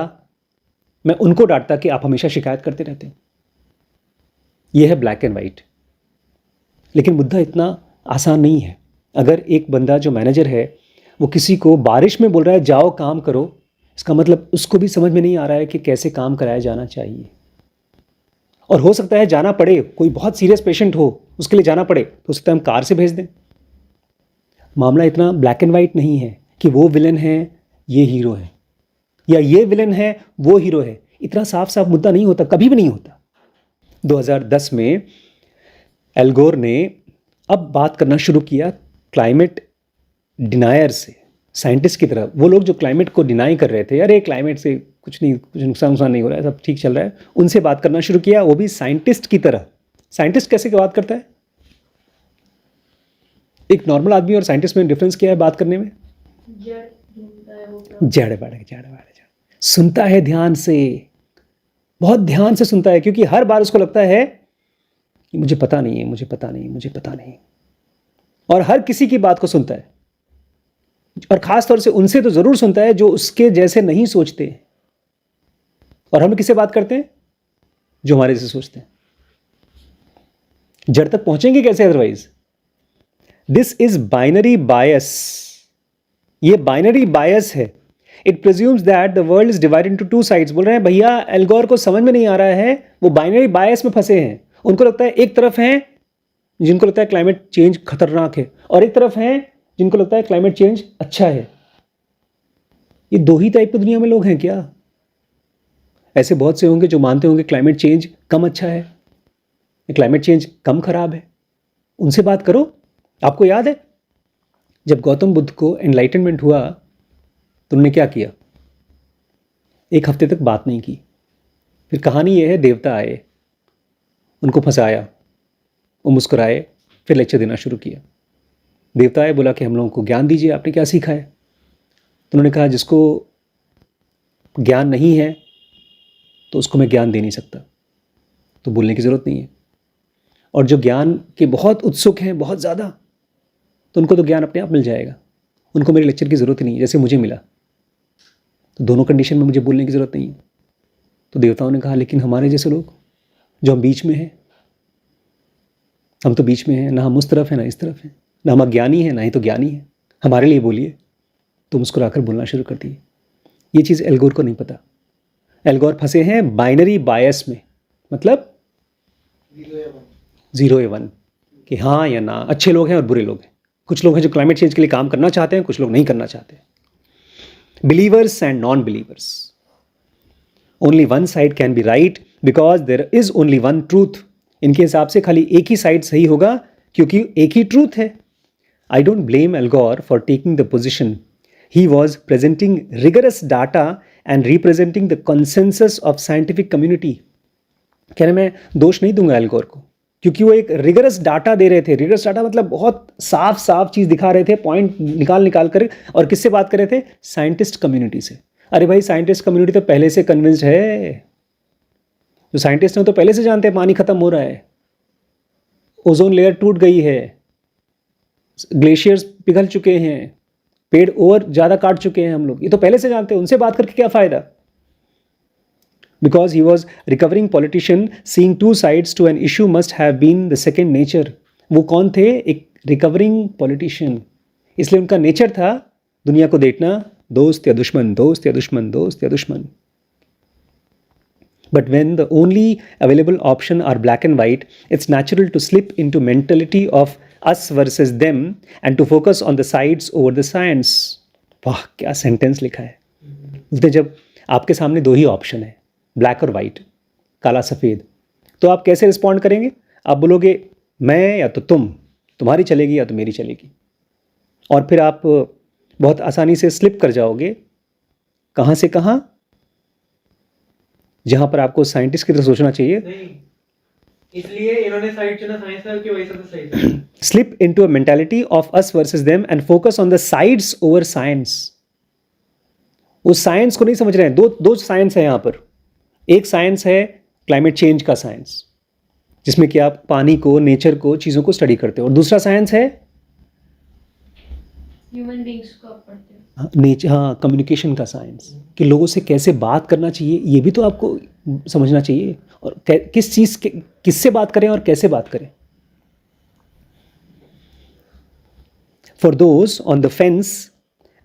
Speaker 1: मैं उनको डांटता कि आप हमेशा शिकायत करते रहते हैं। यह है ब्लैक एंड वाइट। लेकिन मुद्दा इतना आसान नहीं है। अगर एक बंदा जो मैनेजर है वो किसी को बारिश में बोल रहा है जाओ काम करो, इसका मतलब उसको भी समझ में नहीं आ रहा है कि कैसे काम कराया जाना चाहिए। और हो सकता है जाना पड़े, कोई बहुत सीरियस पेशेंट हो उसके लिए जाना पड़े, तो हो सकता है हम कार से भेज दें। मामला इतना ब्लैक एंड वाइट नहीं है कि वो विलन है ये हीरो है, या ये विलन है वो हीरो है। इतना साफ साफ मुद्दा नहीं होता, कभी भी नहीं होता। 2010 में एल गोर ने अब बात करना शुरू किया क्लाइमेट डिनायर से, साइंटिस्ट की तरह। वो लोग जो क्लाइमेट को डिनाई कर रहे थे, अरे क्लाइमेट से कुछ नहीं, कुछ नुकसान नहीं हो रहा है, सब ठीक चल रहा है, उनसे बात करना शुरू किया, वो भी साइंटिस्ट की तरह। साइंटिस्ट कैसे बात करता है? एक नॉर्मल आदमी और साइंटिस्ट में डिफरेंस क्या है बात करने में? जड़ सुनता है ध्यान से, बहुत ध्यान से सुनता है, क्योंकि हर बार उसको लगता है कि मुझे पता नहीं है, मुझे पता नहीं, मुझे पता नहीं। और हर किसी की बात को सुनता है, और खास तौर से उनसे तो जरूर सुनता है जो उसके जैसे नहीं सोचते। और हम किससे बात करते हैं? जो हमारे जैसे सोचते हैं। जड़ तक पहुंचेंगे कैसे अदरवाइज? दिस इज बाइनरी बायस। ये बाइनरी बायस है। It presumes that the world is divided into two sides. बोल रहे हैं भैया एल गोर को समझ में नहीं आ रहा है, वो बाइनरी बायस में फंसे हैं। उनको लगता है एक तरफ है जिनको लगता है क्लाइमेट चेंज खतरनाक है, और एक तरफ है जिनको लगता है क्लाइमेट चेंज अच्छा है। ये दो ही टाइप की दुनिया में लोग हैं क्या? ऐसे बहुत से होंगे जो मानते होंगे क्लाइमेट चेंज कम अच्छा है, क्लाइमेट चेंज कम खराब है। उनसे बात करो। आपको याद है जब गौतम बुद्ध को एनलाइटनमेंट हुआ तो उन्होंने क्या किया? एक हफ्ते तक बात नहीं की। फिर कहानी यह है, देवता आए, उनको फंसाया, वो मुस्कुराए, फिर लेक्चर देना शुरू किया। देवता आए, बोला कि हम लोगों को ज्ञान दीजिए, आपने क्या सीखा है? तो उन्होंने कहा जिसको ज्ञान नहीं है तो उसको मैं ज्ञान दे नहीं सकता, तो बोलने की ज़रूरत नहीं है। और जो ज्ञान के बहुत उत्सुक हैं, बहुत ज़्यादा, तो उनको तो ज्ञान अपने आप मिल जाएगा, उनको मेरे लेक्चर की ज़रूरत ही नहीं है, जैसे मुझे मिला। तो दोनों कंडीशन में मुझे बोलने की ज़रूरत नहीं है। तो देवताओं ने कहा लेकिन हमारे जैसे लोग जो हम बीच में हैं, हम तो बीच में हैं, ना हम उस तरफ हैं ना इस तरफ हैं, ना हम अज्ञानी हैं ना ही तो ज्ञानी हैं, हमारे लिए बोलिए। तो मुस्कुराकर बोलना शुरू कर दिए। ये चीज़ एल गोर को नहीं पता। एल गोर फंसे हैं बाइनरी बायस में, मतलब 0 या 1, कि हाँ या ना, अच्छे लोग हैं और बुरे लोग हैं। कुछ लोग हैं जो क्लाइमेट चेंज के लिए काम करना चाहते हैं, कुछ लोग नहीं करना चाहते। Believers and non believers. Only one side can be right because there is only one truth. इनके हिसाब से खाली एक ही साइड सही होगा क्योंकि एक ही ट्रूथ है। आई डोंट ब्लेम एल गोर for taking the position. He was presenting rigorous data and representing the consensus of scientific community. कह रहे मैं दोष नहीं दूंगा एल गोर को, क्योंकि वो एक रिगरस डाटा दे रहे थे। रिगरस डाटा मतलब बहुत साफ साफ चीज़ दिखा रहे थे, पॉइंट निकाल कर। और किससे बात कर रहे थे? साइंटिस्ट कम्युनिटी से। अरे भाई साइंटिस्ट कम्युनिटी तो पहले से कन्विंस्ड है, जो साइंटिस्ट हैं तो पहले से जानते हैं पानी खत्म हो रहा है, ओजोन लेयर टूट गई है, ग्लेशियर्स पिघल चुके हैं, पेड़ और ज़्यादा काट चुके हैं हम लोग, ये तो पहले से जानते हैं। उनसे बात करके क्या फ़ायदा? Because he was recovering politician, seeing two sides to an issue must have been the second nature. वो कौन थे? एक रिकवरिंग पॉलिटिशियन, इसलिए उनका नेचर था दुनिया को देखना दोस्त या दुश्मन, दोस्त या दुश्मन, दोस्त या दुश्मन. But when the only available option are black and white, it's natural to slip into mentality of us versus them and to focus on the sides over the science. वाह क्या सेंटेंस लिखा है. बोलते जब आपके सामने दो ही ऑप्शन है, ब्लैक और वाइट, काला सफ़ेद, तो आप कैसे रिस्पॉन्ड करेंगे? आप बोलोगे मैं या तो तुम, तुम्हारी चलेगी या तो मेरी चलेगी, और फिर आप बहुत आसानी से स्लिप कर जाओगे. कहाँ से कहाँ? जहाँ पर आपको साइंटिस्ट की तरह सोचना चाहिए.
Speaker 2: नहीं, इसलिए इन्होंने साइड चुना साइंस का कि वही सबसे सही था.
Speaker 1: Slip into a mentality of us versus them and focus on the sides over science. वो साइंस को नहीं समझ रहे हैं. दो साइंस है यहाँ पर. एक साइंस है क्लाइमेट चेंज का साइंस, जिसमें कि आप पानी को, नेचर को, चीज़ों को स्टडी करते हो, और दूसरा साइंस है
Speaker 3: ह्यूमन बींग्स को आप पढ़ते हो.
Speaker 1: नेचर, हाँ, कम्युनिकेशन का साइंस, कि लोगों से कैसे बात करना चाहिए, ये भी तो आपको समझना चाहिए, और किस चीज़ के किससे बात करें और कैसे बात करें. For those on the fence,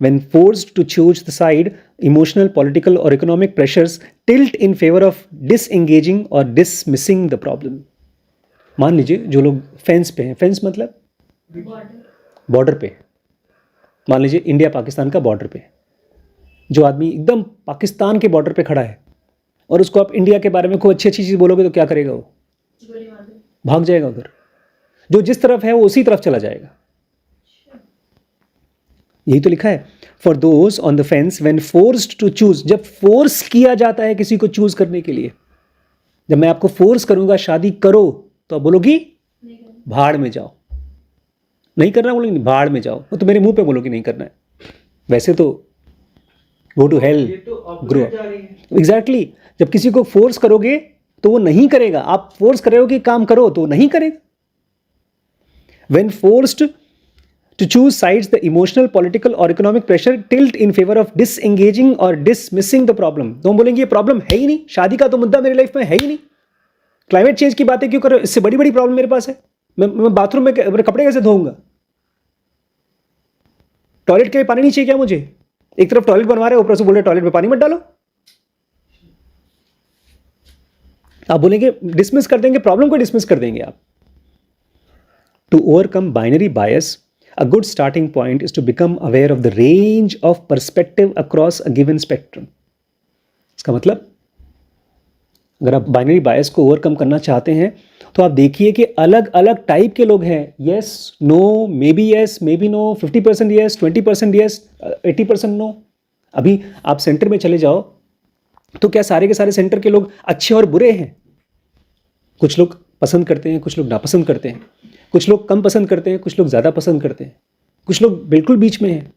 Speaker 1: when forced to choose the side, emotional, political or economic pressures tilt in favor of disengaging or dismissing the problem. मान लीजिए जो लोग फेंस पे हैं, फेंस मतलब बॉर्डर पे, मान लीजिए इंडिया पाकिस्तान का बॉर्डर पे जो आदमी एकदम पाकिस्तान के बॉर्डर पे खड़ा है, और उसको आप इंडिया के बारे में कोई अच्छी अच्छी चीज़ बोलोगे तो क्या करेगा वो?
Speaker 3: गोली मार दो.
Speaker 1: भाग जाएगा उधर. जो जिस तरफ है वो उसी तरफ चला जाएगा. यही तो लिखा है. For those on the fence when forced to choose, जब फोर्स किया जाता है किसी को चूज करने के लिए, जब मैं आपको फोर्स करूंगा शादी करो, तो आप बोलोगी भाड़ में जाओ. नहीं करना बोलोगी भाड़ में जाओ, वो तो मेरे मुंह पे बोलोगी नहीं करना है. वैसे तो गो टू हेल,
Speaker 2: ये तो
Speaker 1: ग्रो.
Speaker 2: ऑपोजिट जा रही है.
Speaker 1: एग्जैक्टली. जब किसी को फोर्स करोगे तो वो नहीं करेगा. आप फोर्स कर रहे हो कि काम करो, तो वो नहीं करेगा. When forced to choose sides, the emotional, political or economic pressure tilt in favor of disengaging or dismissing the problem. तो हम बोलेंगे ये प्रॉब्लम है ही नहीं, शादी का तो मुद्दा मेरी लाइफ में है ही नहीं, क्लाइमेट चेंज की बातें क्यों कर रहे हो, इससे बड़ी बड़ी प्रॉब्लम मेरे पास है. मैं बाथरूम में अपने कपड़े कैसे धोऊंगा? टॉयलेट के लिए पानी नहीं चाहिए क्या मुझे? एक तरफ टॉयलेट बनवा रहे हो, ऊपर से बोल रहे टॉयलेट में पानी मत डालो. आप बोलेंगे डिसमिस कर देंगे, प्रॉब्लम को डिसमिस कर देंगे आप. To overcome binary bias, a good starting point is to become aware of the range of perspective across a given spectrum. इसका मतलब अगर आप बाइनरी बायस को ओवरकम करना चाहते हैं तो आप देखिए कि अलग अलग टाइप के लोग हैं. Yes, no, maybe yes, maybe no, 50% yes, 20% yes, 80% no. अभी आप सेंटर में चले जाओ तो क्या सारे के सारे सेंटर के लोग अच्छे और बुरे हैं? कुछ लोग पसंद करते हैं, कुछ लोग नापसंद करते हैं, कुछ लोग कम पसंद करते हैं, कुछ लोग ज़्यादा पसंद करते हैं, कुछ लोग बिल्कुल बीच में हैं,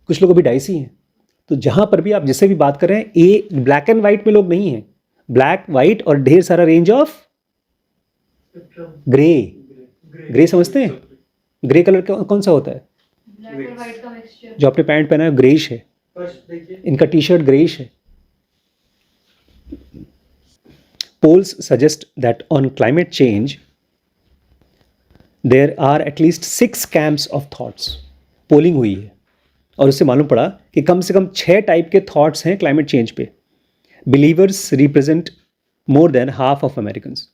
Speaker 1: कुछ लोग अभी डाइसी हैं. तो जहाँ पर भी आप जिससे भी बात कर रहे हैं, ये ब्लैक एंड वाइट में लोग नहीं हैं. ब्लैक, वाइट और ढेर सारा रेंज ऑफ ग्रे. ग्रे समझते हैं? ग्रे कलर कौन सा होता है?
Speaker 3: ब्लैक और व्हाइट का मिक्सचर.
Speaker 1: जो आपने पैंट पहना है ग्रेइश है,
Speaker 2: फर्स्ट देखिए,
Speaker 1: इनका टी शर्ट ग्रेइश है. Polls suggest that on climate change, there are at least 6 camps of thoughts. Polling हुई है और उससे मालूम पड़ा कि कम से कम 6 टाइप के थॉट्स हैं क्लाइमेट चेंज पे. Believers represent more than half of Americans.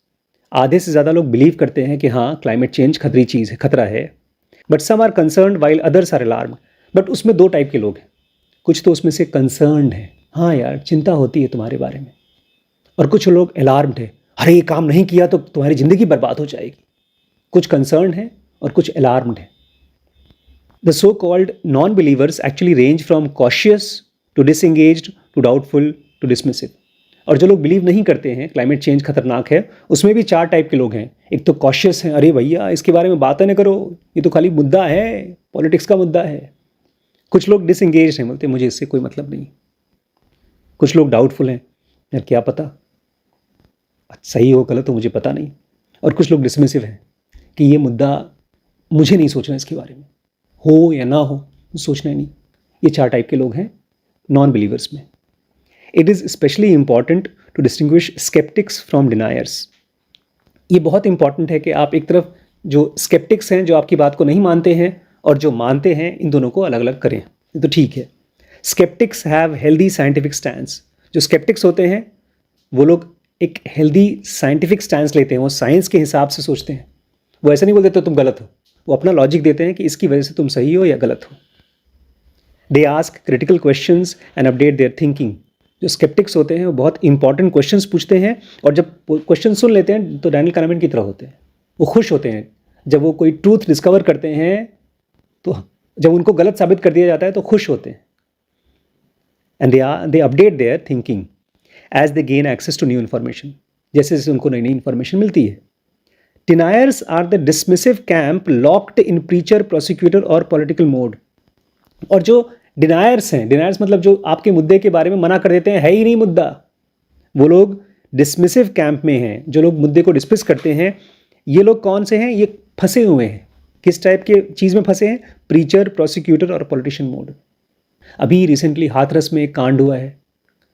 Speaker 1: आधे से ज़्यादा लोग बिलीव करते हैं कि हाँ क्लाइमेट चेंज खतरी चीज़ है, खतरा है. But some are concerned while others are alarm. But उसमें 2 टाइप के लोग हैं. कुछ तो उसमें से कंसर्न्ड हैं, हाँ यार चिंता होती है तुम्हारे बारे में, और कुछ लोग अलार्म्ड है, अरे ये काम नहीं किया तो तुम्हारी ज़िंदगी बर्बाद हो जाएगी. कुछ कंसर्न है और कुछ अलार्म्ड है. The so called non believers actually range from cautious to disengaged to doubtful to dismissive. और जो लोग बिलीव नहीं करते हैं क्लाइमेट चेंज खतरनाक है, उसमें भी 4 टाइप के लोग हैं. एक तो कॉशियस हैं, अरे भैया इसके बारे में बातें न करो, ये तो खाली मुद्दा है, पॉलिटिक्स का मुद्दा है. कुछ लोग डिसएंगेज हैं, बोलते मुझे इससे कोई मतलब नहीं. कुछ लोग डाउटफुल हैं, यार क्या पता सही हो गलत हो मुझे पता नहीं. और कुछ लोग डिसमिसिव हैं कि ये मुद्दा मुझे नहीं सोचना, इसके बारे में हो या ना हो सोचना ही नहीं. ये 4 टाइप के लोग हैं नॉन बिलीवर्स में. It is specially important to distinguish sceptics from deniers. ये बहुत इंपॉर्टेंट है कि आप एक तरफ जो स्केप्टिक्स हैं, जो आपकी बात को नहीं मानते हैं, और जो मानते हैं, इन दोनों को अलग अलग करें। ये तो ठीक है। Sceptics have healthy scientific stands. जो स्केप्टिक्स होते हैं वो लोग एक हेल्दी साइंटिफिक स्टैंस लेते हैं, वो साइंस के हिसाब से सोचते हैं। वो ऐसा नहीं बोलते तो तुम गलत हो, वो अपना लॉजिक देते हैं कि इसकी वजह से तुम सही हो या गलत हो। They ask critical questions and update their thinking. जो स्केप्टिक्स होते हैं वो बहुत इंपॉर्टेंट क्वेश्चंस पूछते हैं, और जब क्वेश्चन सुन लेते हैं तो डैनियल kahneman की तरह होते हैं। वो खुश होते हैं जब वो कोई ट्रूथ डिस्कवर करते हैं, तो जब उनको गलत साबित कर दिया जाता है तो खुश होते हैं। And they update their thinking as they gain access to new information. जैसे जैसे उनको नई नई इन्फॉर्मेशन मिलती है। Deniers are the dismissive camp locked in preacher, prosecutor और पॉलिटिकल मोड। और जो डिनायर्स हैं, डिनायर्स मतलब जो आपके मुद्दे के बारे में मना कर देते हैं, है ही नहीं मुद्दा, वो लोग डिसमिसिव कैंप में हैं। जो लोग मुद्दे को डिस्मिस करते हैं, ये लोग कौन से हैं? ये फंसे हुए हैं। किस टाइप के चीज़ में फंसे हैं? प्रीचर, प्रोसिक्यूटर और पॉलिटिशियन मोड। अभी रिसेंटली हाथरस में एक कांड हुआ है।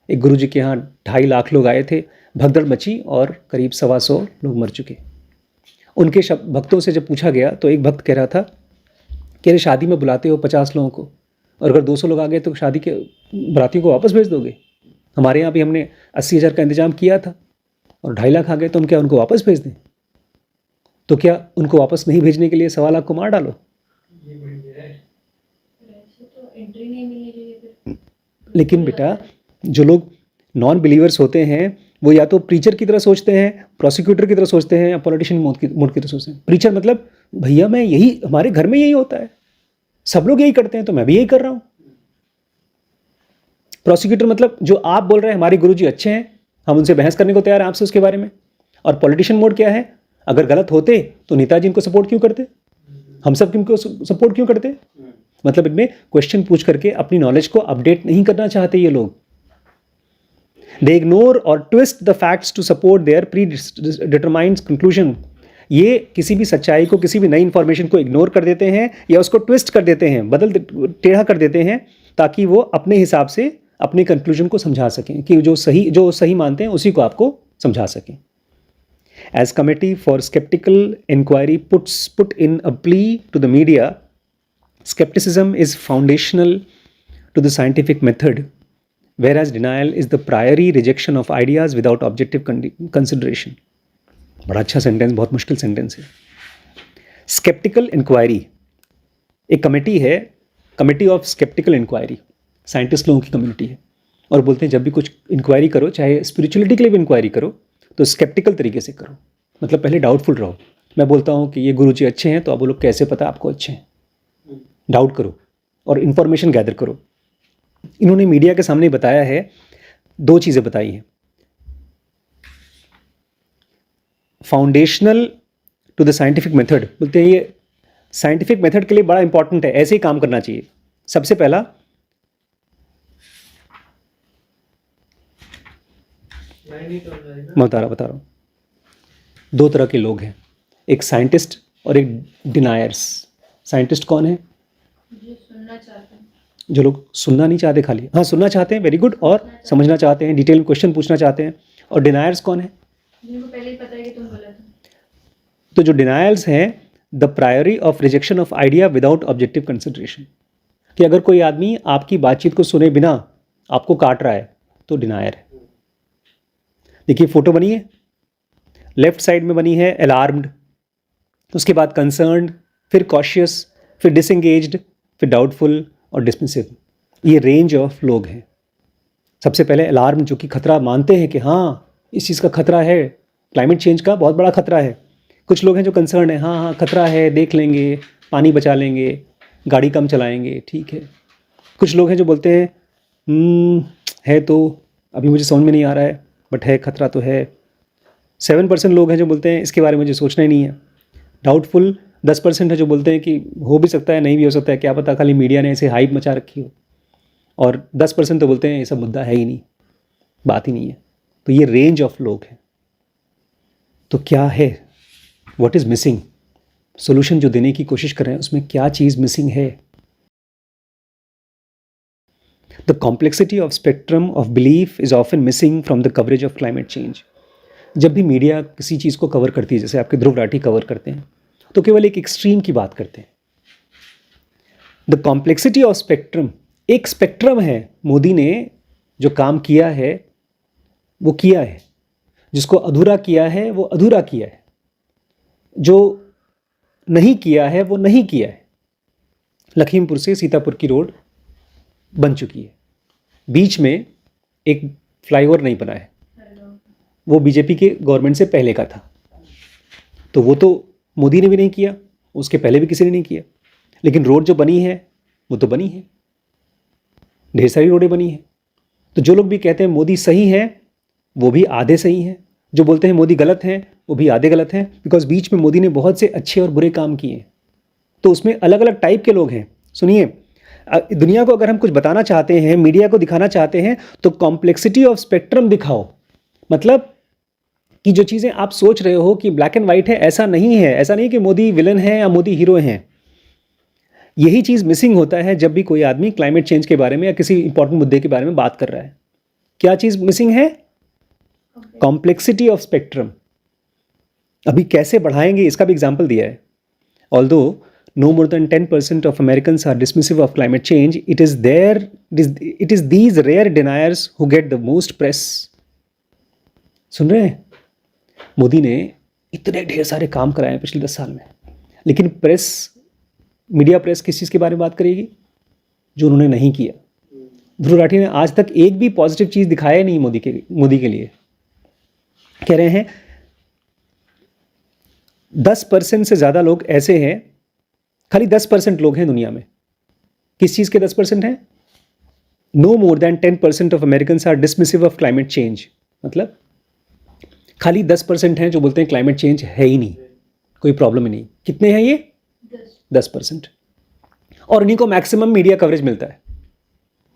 Speaker 1: एक गुरुजी के यहाँ 2.5 लाख लोग आए थे, भगदड़ मची और करीब 125 लोग मर चुके। उनके भक्तों से जब पूछा गया तो एक भक्त कह रहा था कि अरे शादी में बुलाते हो 50 लोगों को, और अगर 200 लोग आ गए तो शादी के बरातियों को वापस भेज दोगे? हमारे यहाँ भी हमने 80,000 का इंतजाम किया था और 2.5 लाख आ गए, तो हम क्या उनको वापस भेज दें? तो क्या उनको वापस नहीं भेजने के लिए 1.25 लाख को मार डालो?
Speaker 2: ये बढ़िया है।
Speaker 3: वैसे तो एंट्री नहीं मिलनी चाहिए फिर।
Speaker 1: लेकिन बेटा, जो लोग नॉन बिलीवर्स होते हैं वो या तो प्रीचर की तरह सोचते हैं, प्रोसिक्यूटर की तरह सोचते हैं, या पॉलिटिशियन मोड की तरह सोचते हैं। प्रीचर मतलब भैया मैं यही, हमारे घर में यही होता है, सब लोग यही करते हैं तो मैं भी यही कर रहा हूँ। प्रोसिक्यूटर मतलब जो आप बोल रहे हैं हमारे गुरुजी अच्छे हैं, हम उनसे बहस करने को तैयार हैं आपसे उसके बारे में। और पॉलिटिशियन मोड क्या है? अगर गलत होते तो नेताजी इनको सपोर्ट क्यों करते, हम सब इनको सपोर्ट क्यों करते? मतलब इनमें क्वेश्चन पूछ करके अपनी नॉलेज को अपडेट नहीं करना चाहते ये लोग। They ignore or twist the facts to support their predetermined conclusion. ये किसी भी सच्चाई को, किसी भी नई इंफॉर्मेशन को इग्नोर कर देते हैं या उसको ट्विस्ट कर देते हैं, टेढ़ा कर देते हैं, ताकि वो अपने हिसाब से अपने कंक्लूजन को समझा सकें, कि जो सही मानते हैं उसी को आपको समझा सकें। As Committee for Skeptical Inquiry put in a plea to the media, skepticism is foundational to the scientific method, whereas denial is the priori rejection of ideas without objective consideration. बड़ा अच्छा सेंटेंस, बहुत मुश्किल sentence है। Skeptical inquiry एक committee है, committee of skeptical inquiry, scientist लोगों की community है, और बोलते हैं जब भी कुछ इंक्वायरी करो, चाहे स्पिरिचुअलिटी के लिए भी इंक्वायरी करो, तो स्केप्टिकल तरीके से करो। मतलब पहले डाउटफुल रहो। मैं बोलता हूँ कि ये गुरुजी अच्छे हैं, तो आप बोलो कैसे पता आपको अच्छे हैं? डाउट करो और इन्फॉर्मेशन गैदर करो। इन्होंने मीडिया के सामने बताया है, 2 चीज़ें बताई हैं। Foundational to the scientific method, बोलते हैं ये साइंटिफिक मेथड के लिए बड़ा इंपॉर्टेंट है, ऐसे ही काम करना चाहिए। सबसे पहला, मैं बता रहा हूँ, 2 तरह के लोग हैं, एक साइंटिस्ट और एक डिनायर्स। साइंटिस्ट कौन है?
Speaker 3: जो सुनना चाहते हैं,
Speaker 1: जो लोग सुनना नहीं चाहते, खाली हाँ सुनना चाहते हैं, वेरी गुड, और समझना चाहते हैं, डिटेल में क्वेश्चन पूछना चाहते हैं। और डिनायर्स कौन है?
Speaker 3: जिनको पहले ही पता है कि तुम गलत हो।
Speaker 1: तो जो डिनायल्स हैं, the प्रायोरी of rejection of idea without objective consideration, कि अगर कोई आदमी आपकी बातचीत को सुने बिना आपको काट रहा है तो डिनायर है। देखिए फोटो बनी है, लेफ्ट साइड में बनी है अलार्म्ड, उसके बाद कंसर्न्ड, फिर कॉशियस, फिर डिसएंगेज्ड, फिर डाउटफुल और डिसमिसिव। ये रेंज ऑफ लोग हैं। सबसे पहले अलार्म, जो कि खतरा मानते हैं कि हाँ इस चीज़ का खतरा है, क्लाइमेट चेंज का बहुत बड़ा खतरा है। कुछ लोग हैं जो कंसर्न है, हाँ हाँ खतरा है, देख लेंगे, पानी बचा लेंगे, गाड़ी कम चलाएंगे, ठीक है। कुछ लोग हैं जो बोलते हैं है तो अभी मुझे समझ में नहीं आ रहा है, बट है, खतरा तो है। 7% लोग हैं जो बोलते हैं इसके बारे में मुझे सोचना ही नहीं है। डाउटफुल 10% है जो बोलते हैं कि हो भी सकता है, नहीं भी हो सकता है, क्या पता, खाली मीडिया ने ऐसे हाइप मचा रखी हो। और 10% तो बोलते हैं ये सब मुद्दा है ही नहीं, बात ही नहीं है। तो ये रेंज ऑफ लोग हैं। तो क्या है, व्हाट इज़ मिसिंग? सोल्यूशन जो देने की कोशिश कर रहे हैं उसमें क्या चीज़ मिसिंग है? The complexity of spectrum of belief is often missing from the coverage of climate change. जब भी मीडिया किसी चीज़ को कवर करती है, जैसे आपके ध्रुव राठी कवर करते हैं, तो केवल एक एक्सट्रीम की बात करते हैं। द कॉम्प्लेक्सिटी ऑफ स्पेक्ट्रम, एक स्पेक्ट्रम है। मोदी ने जो काम किया है वो किया है, जिसको अधूरा किया है वो अधूरा किया है, जो नहीं किया है वो नहीं किया है। लखीमपुर से सीतापुर की रोड बन चुकी है, बीच में एक फ्लाईओवर नहीं बना है, वो बीजेपी के गवर्नमेंट से पहले का था, तो वो तो मोदी ने भी नहीं किया, उसके पहले भी किसी ने नहीं किया। लेकिन रोड जो बनी है वो तो बनी है, ढेर सारी रोडें बनी हैं। तो जो लोग भी कहते हैं मोदी सही है, वो भी आधे सही हैं। जो बोलते हैं मोदी गलत हैं, वो भी आधे गलत हैं, बिकॉज बीच में मोदी ने बहुत से अच्छे और बुरे काम किए हैं। तो उसमें अलग अलग टाइप के लोग हैं। सुनिए, दुनिया को अगर हम कुछ बताना चाहते हैं, मीडिया को दिखाना चाहते हैं, तो कॉम्प्लेक्सिटी ऑफ स्पेक्ट्रम दिखाओ। मतलब कि जो चीज़ें आप सोच रहे हो कि ब्लैक एंड वाइट है, ऐसा नहीं है। ऐसा नहीं कि मोदी विलन है या मोदी हीरो हैं। यही चीज़ मिसिंग होता है जब भी कोई आदमी क्लाइमेट चेंज के बारे में या किसी इंपॉर्टेंट मुद्दे के बारे में बात कर रहा है। क्या चीज़ मिसिंग है? Complexity of spectrum. अभी कैसे बढ़ाएंगे इसका भी एग्जाम्पल दिया है। Although no more than 10% of Americans are dismissive of climate change, it is these rare deniers who get the most press. सुन रहे हैं? मोदी ने इतने ढेर सारे काम कराए पिछले 10 साल में, लेकिन प्रेस, मीडिया प्रेस किस चीज़ के बारे में बात करेगी? जो उन्होंने नहीं किया। ध्रुव राठी ने आज तक एक भी पॉजिटिव चीज़ दिखाया नहीं मोदी के लिए। कह रहे हैं 10% से ज़्यादा लोग ऐसे हैं, खाली 10% लोग हैं दुनिया में। किस चीज़ के 10% हैं? No more than 10% of Americans are dismissive of climate change. मतलब खाली 10% हैं जो बोलते हैं क्लाइमेट चेंज है ही नहीं, कोई प्रॉब्लम ही नहीं। कितने हैं ये? 10%। और उन्हीं को मैक्सिमम मीडिया कवरेज मिलता है,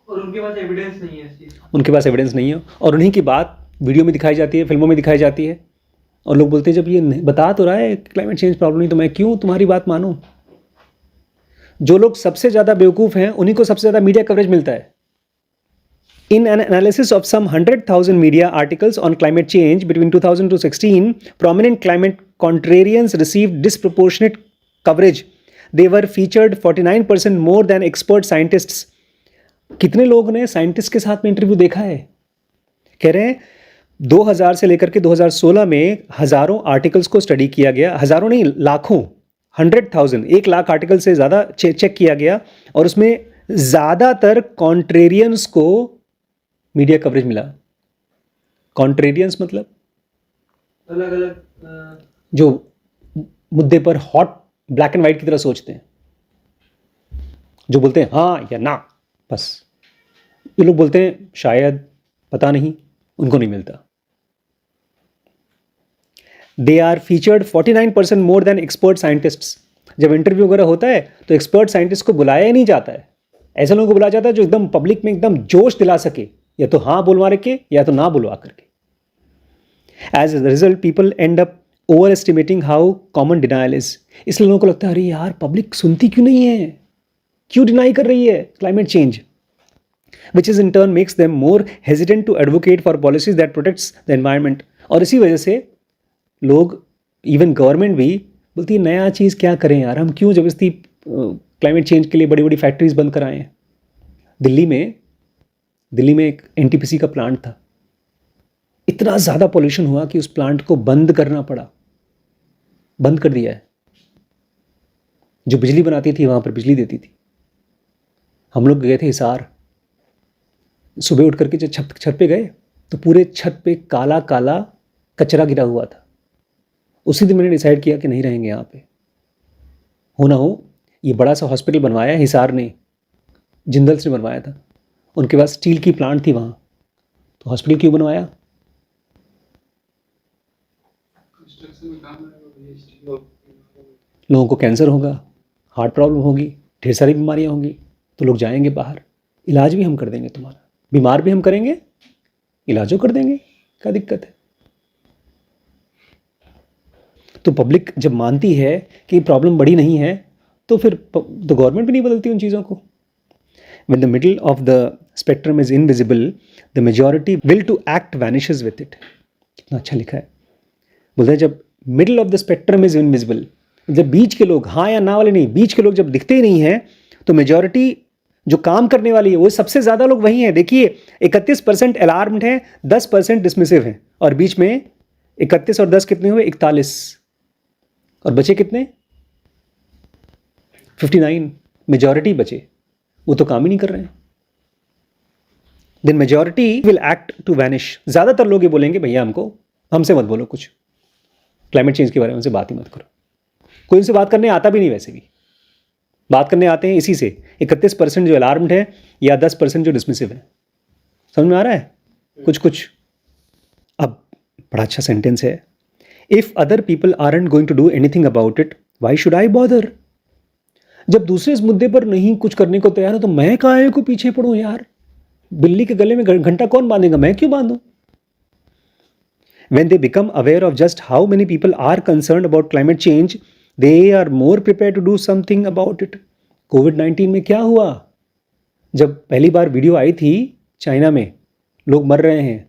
Speaker 2: और उनके पास एविडेंस नहीं है इस चीज़ का।
Speaker 1: उनके पास एविडेंस नहीं है, और उन्हीं की बात वीडियो में दिखाई जाती है, फिल्मों में दिखाई जाती है, और लोग बोलते हैं जब ये बता तो रहा है क्लाइमेट चेंज प्रॉब्लम नहीं, तो मैं क्यों तुम्हारी बात मानूं? जो लोग सबसे ज़्यादा बेवकूफ़ हैं उन्हीं को सबसे ज़्यादा मीडिया कवरेज मिलता है। In an analysis of some 100,000 media articles on climate change between 2000 to 16, prominent climate contrarians received disproportionate coverage. They were featured 49% more than expert scientists. कितने लोग ने साइंटिस्ट के साथ में इंटरव्यू देखा है? कह रहे हैं 2000 से लेकर के 2016 में हज़ारों आर्टिकल्स को स्टडी किया गया, हज़ारों नहीं लाखों, 100,000, 1 लाख आर्टिकल से ज़्यादा चेक किया गया, और उसमें ज़्यादातर कॉन्ट्रेरियंस को मीडिया कवरेज मिला। कॉन्ट्रेरियंस मतलब
Speaker 2: अलग अलग
Speaker 1: जो मुद्दे पर हॉट ब्लैक एंड वाइट की तरह सोचते हैं, जो बोलते हैं हाँ या ना, बस। ये लोग बोलते हैं शायद, पता नहीं, उनको नहीं मिलता। They are featured 49% more than expert scientists. जब इंटरव्यू वगैरह होता है तो एक्सपर्ट साइंटिस्ट को बुलाया ही नहीं जाता है। ऐसे लोगों को बुलाया जाता है जो एकदम पब्लिक में एकदम जोश दिला सके, या तो हाँ बुलवा के या तो ना बुलवा करके। As a result people end up overestimating how common denial is. इसलिए लोगों को लगता है अरे यार पब्लिक सुनती क्यों नहीं है, क्यों डिनाई कर रही है climate change, which is in turn makes them more hesitant to advocate for policies that protects the environment. और इसी वजह से लोग, इवन गवर्नमेंट भी बोलती है नया चीज़ क्या करें यार, हम क्यों जबरदस्ती क्लाइमेट चेंज के लिए बड़ी बड़ी फैक्ट्रीज बंद कराएं। दिल्ली में एक एनटीपीसी का प्लांट था, इतना ज़्यादा पोल्यूशन हुआ कि उस प्लांट को बंद करना पड़ा, बंद कर दिया है। जो बिजली बनाती थी वहाँ पर बिजली देती थी। हम लोग गए थे हिसार, सुबह उठ करके जब छत पे गए तो पूरे छत पे काला काला कचरा गिरा हुआ था। उसी दिन मैंने डिसाइड किया कि नहीं रहेंगे यहाँ पे। हो ना हो ये बड़ा सा हॉस्पिटल बनवाया हिसार ने, जिंदल से बनवाया था, उनके पास स्टील की प्लांट थी वहाँ, तो हॉस्पिटल क्यों बनवाया? लोगों को कैंसर होगा, हार्ट प्रॉब्लम होगी, ढेर सारी बीमारियाँ होंगी, तो लोग जाएंगे बाहर। इलाज भी हम कर देंगे तुम्हारा, बीमार भी हम करेंगे, इलाजो कर देंगे, क्या दिक्कत है? तो पब्लिक जब मानती है कि प्रॉब्लम बड़ी नहीं है, तो फिर तो गवर्नमेंट भी नहीं बदलती उन चीज़ों को। When the middle of the spectrum is invisible, the majority will to act vanishes with it. कितना अच्छा लिखा है. बोलते हैं जब middle of the spectrum is invisible, जब बीच के लोग, हाँ या ना वाले नहीं, बीच के लोग जब दिखते ही नहीं हैं, तो मेजॉरिटी जो काम करने वाली है वो सबसे ज़्यादा लोग वही हैं. देखिए 31% अलार्म्ड हैं, 10% डिसमिसिव हैं, और बीच में 31 और 10 कितने हुए? 41. और बचे कितने? 59. मेजॉरिटी बचे, वो तो काम ही नहीं कर रहे हैं. Then majority will act to vanish. ज़्यादातर लोग ये बोलेंगे भैया हमसे मत बोलो कुछ, क्लाइमेट चेंज के बारे में उनसे बात ही मत करो. कोई उनसे बात करने आता भी नहीं, वैसे भी बात करने आते हैं इसी से 31% जो अलार्म्ड है या 10% जो डिसमिसिव है. समझ में आ रहा है कुछ कुछ? अब बड़ा अच्छा सेंटेंस है. If other people aren't going to do anything about it, why should I bother? जब दूसरे इस मुद्दे पर नहीं कुछ करने को तैयार हो तो मैं काहे को पीछे पड़ूं यार? बिल्ली के गले में घंटा कौन बांधेगा, मैं क्यों बांधूं? When they become aware of just how many people are concerned about climate change, they are more prepared to do something about it. कोविड-19 में क्या हुआ? जब पहली बार वीडियो आई थी चाइना में, लोग मर रहे हैं,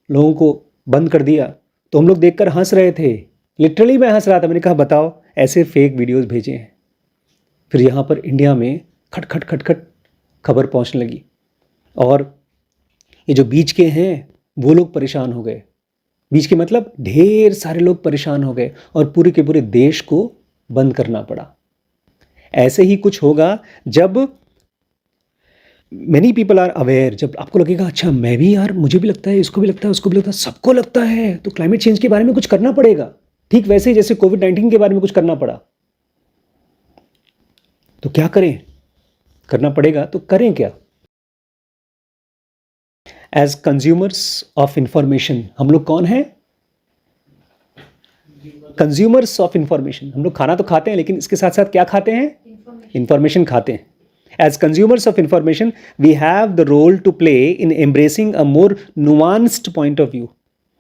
Speaker 1: लोगों को बंद कर दिया, तो हम लोग देखकर हंस रहे थे. लिटरली मैं हंस रहा था. मैंने कहा बताओ, ऐसे फेक वीडियोस भेजे हैं. फिर यहाँ पर इंडिया में खट खट खट खट खबर पहुँचने लगी, और ये जो बीच के हैं वो लोग परेशान हो गए. बीच के मतलब ढेर सारे लोग परेशान हो गए, और पूरे के पूरे देश को बंद करना पड़ा. ऐसे ही कुछ होगा जब मेनी पीपल आर अवेयर. जब आपको लगेगा अच्छा मैं भी यार, मुझे भी लगता है, इसको भी लगता है, उसको भी लगता है, सबको लगता है, तो क्लाइमेट चेंज के बारे में कुछ करना पड़ेगा. ठीक वैसे ही जैसे कोविड-19 के बारे में कुछ करना पड़ा. तो क्या करें? करना पड़ेगा तो करें क्या? एज कंज्यूमर्स ऑफ इंफॉर्मेशन, हम लोग कौन हैं? Consumers of information. हम लोग खाना तो खाते हैं, लेकिन इसके साथ साथ क्या खाते हैं? इंफॉर्मेशन खाते हैं. As consumers of information we have the role to play in embracing a more nuanced point of view.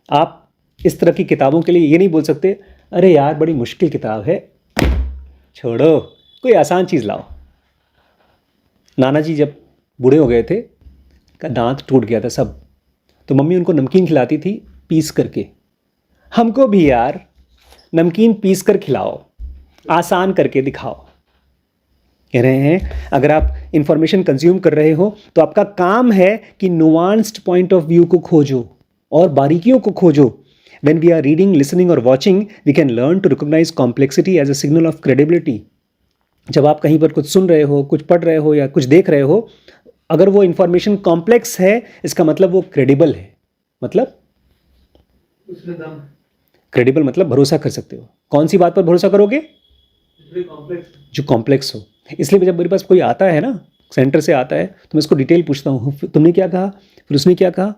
Speaker 1: आप इस तरह की किताबों के लिए ये नहीं बोल सकते अरे यार बड़ी मुश्किल किताब है, छोड़ो, कोई आसान चीज़ लाओ. नाना जी जब बूढ़े हो गए थे, का दांत टूट गया था सब, तो मम्मी उनको नमकीन खिलाती थी पीस करके. हमको भी यार नमकीन पीस कर खिलाओ, आसान करके दिखाओ. कह रहे हैं अगर आप इंफॉर्मेशन कंज्यूम कर रहे हो तो आपका काम है कि नुआंस्ड पॉइंट ऑफ व्यू को खोजो और बारीकियों को खोजो. When we are reading, listening और watching, we can learn to recognise complexity as a signal of credibility. जब आप कहीं पर कुछ सुन रहे हो, कुछ पढ़ रहे हो या कुछ देख रहे हो, अगर वो इंफॉर्मेशन कॉम्प्लेक्स है, इसका मतलब वो क्रेडिबल है. मतलब
Speaker 2: उसमें दम.
Speaker 1: क्रेडिबल मतलब भरोसा कर सकते हो. कौन सी बात पर भरोसा करोगे? जो कॉम्प्लेक्स हो. इसलिए जब मेरे पास कोई आता है ना, सेंटर से आता है, तो मैं उसको डिटेल पूछता हूँ, तुमने क्या कहा, फिर उसने क्या कहा,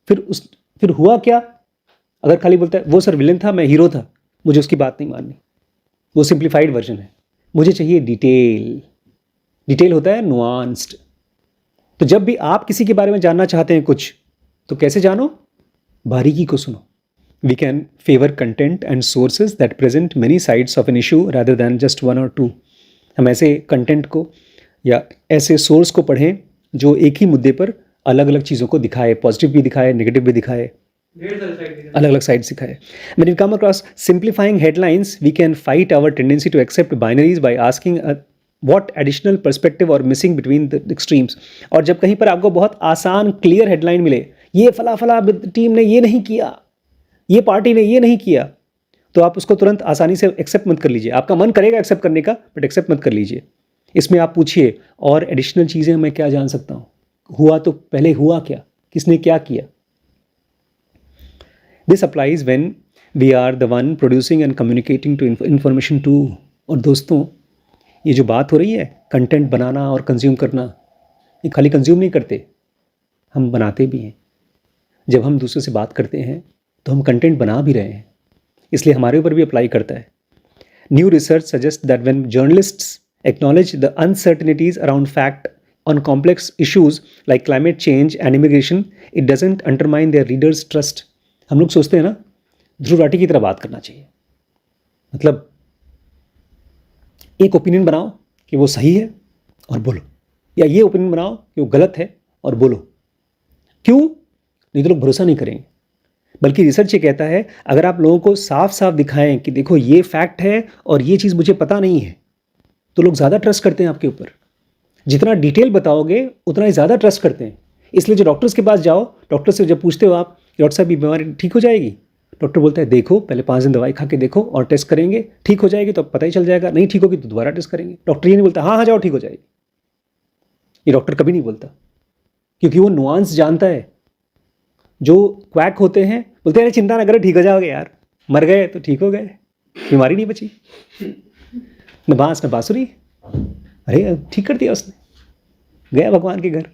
Speaker 1: फिर हुआ क्या. अगर खाली बोलता है वो सर विलेन था, मैं हीरो था, मुझे उसकी बात नहीं माननी. वो सिंप्लीफाइड वर्जन है. मुझे चाहिए डिटेल. डिटेल होता है नुआंस्ड. तो जब भी आप किसी के बारे में जानना चाहते हैं कुछ, तो कैसे जानो? बारीकी को सुनो. We can favour content and sources that present many sides of an issue rather than just one or two. हम ऐसे कंटेंट को या ऐसे सोर्स को पढ़ें जो एक ही मुद्दे पर अलग अलग चीज़ों को दिखाए, पॉजिटिव भी दिखाए, नेगेटिव भी दिखाए, अलग अलग साइड दिखाए. When we come across simplifying headlines, we can fight our tendency to accept binaries by asking what additional perspective or missing between the extremes. और जब कहीं पर आपको बहुत आसान क्लियर हेडलाइन मिले, ये फला फला टीम ने ये नहीं किया, ये पार्टी ने ये नहीं किया, तो आप उसको तुरंत आसानी से एक्सेप्ट मत कर लीजिए. आपका मन करेगा एक्सेप्ट करने का, बट एक्सेप्ट मत कर लीजिए. इसमें आप पूछिए और एडिशनल चीज़ें मैं क्या जान सकता हूँ. हुआ तो पहले हुआ क्या, किसने क्या किया. This applies when we are the one producing and communicating to information to. और दोस्तों, ये जो बात हो रही है कंटेंट बनाना और कंज्यूम करना, ये खाली कंज्यूम नहीं करते, हम बनाते भी हैं. जब हम दूसरे से बात करते हैं तो हम कंटेंट बना भी रहे हैं, इसलिए हमारे ऊपर भी अप्लाई करता है. New research suggest that when journalists acknowledge the uncertainties around fact on complex issues like climate change and immigration, it doesn't undermine their readers' trust. हम लोग सोचते हैं ना, ध्रुव राठी की तरह बात करना चाहिए. मतलब एक ओपिनियन बनाओ कि वो सही है और बोलो, या ये ओपिनियन बनाओ कि वो गलत है और बोलो। क्यों? नहीं तो लोग भरोसा नहीं करेंगे। बल्कि रिसर्च ये कहता है अगर आप लोगों को साफ साफ दिखाएं कि देखो ये फैक्ट है और ये चीज़ मुझे पता नहीं है, तो लोग ज़्यादा ट्रस्ट करते हैं आपके ऊपर। जितना डिटेल बताओगे उतना ही ज़्यादा ट्रस्ट करते हैं। इसलिए जो डॉक्टर्स के पास जाओ, डॉक्टर से जब पूछते हो आप डॉक्टर साहब ये बीमारी ठीक हो जाएगी, डॉक्टर बोलता है देखो पहले 5 दिन दवाई खा के देखो और टेस्ट करेंगे, ठीक हो जाएगी तो पता ही चल जाएगा, नहीं ठीक होगी तो दोबारा टेस्ट करेंगे। डॉक्टर ये नहीं बोलता हाँ हाँ जाओ ठीक हो जाएगी। ये डॉक्टर कभी नहीं बोलता, क्योंकि वो नुआंस जानता है। जो क्वैक होते हैं बोलते हैं चिंता ना करो ठीक हो जाओगे यार, मर गए तो ठीक हो गए, बीमारी नहीं बची, न बांस न बांसुरी, अरे ठीक कर दिया उसने, गया भगवान के घर।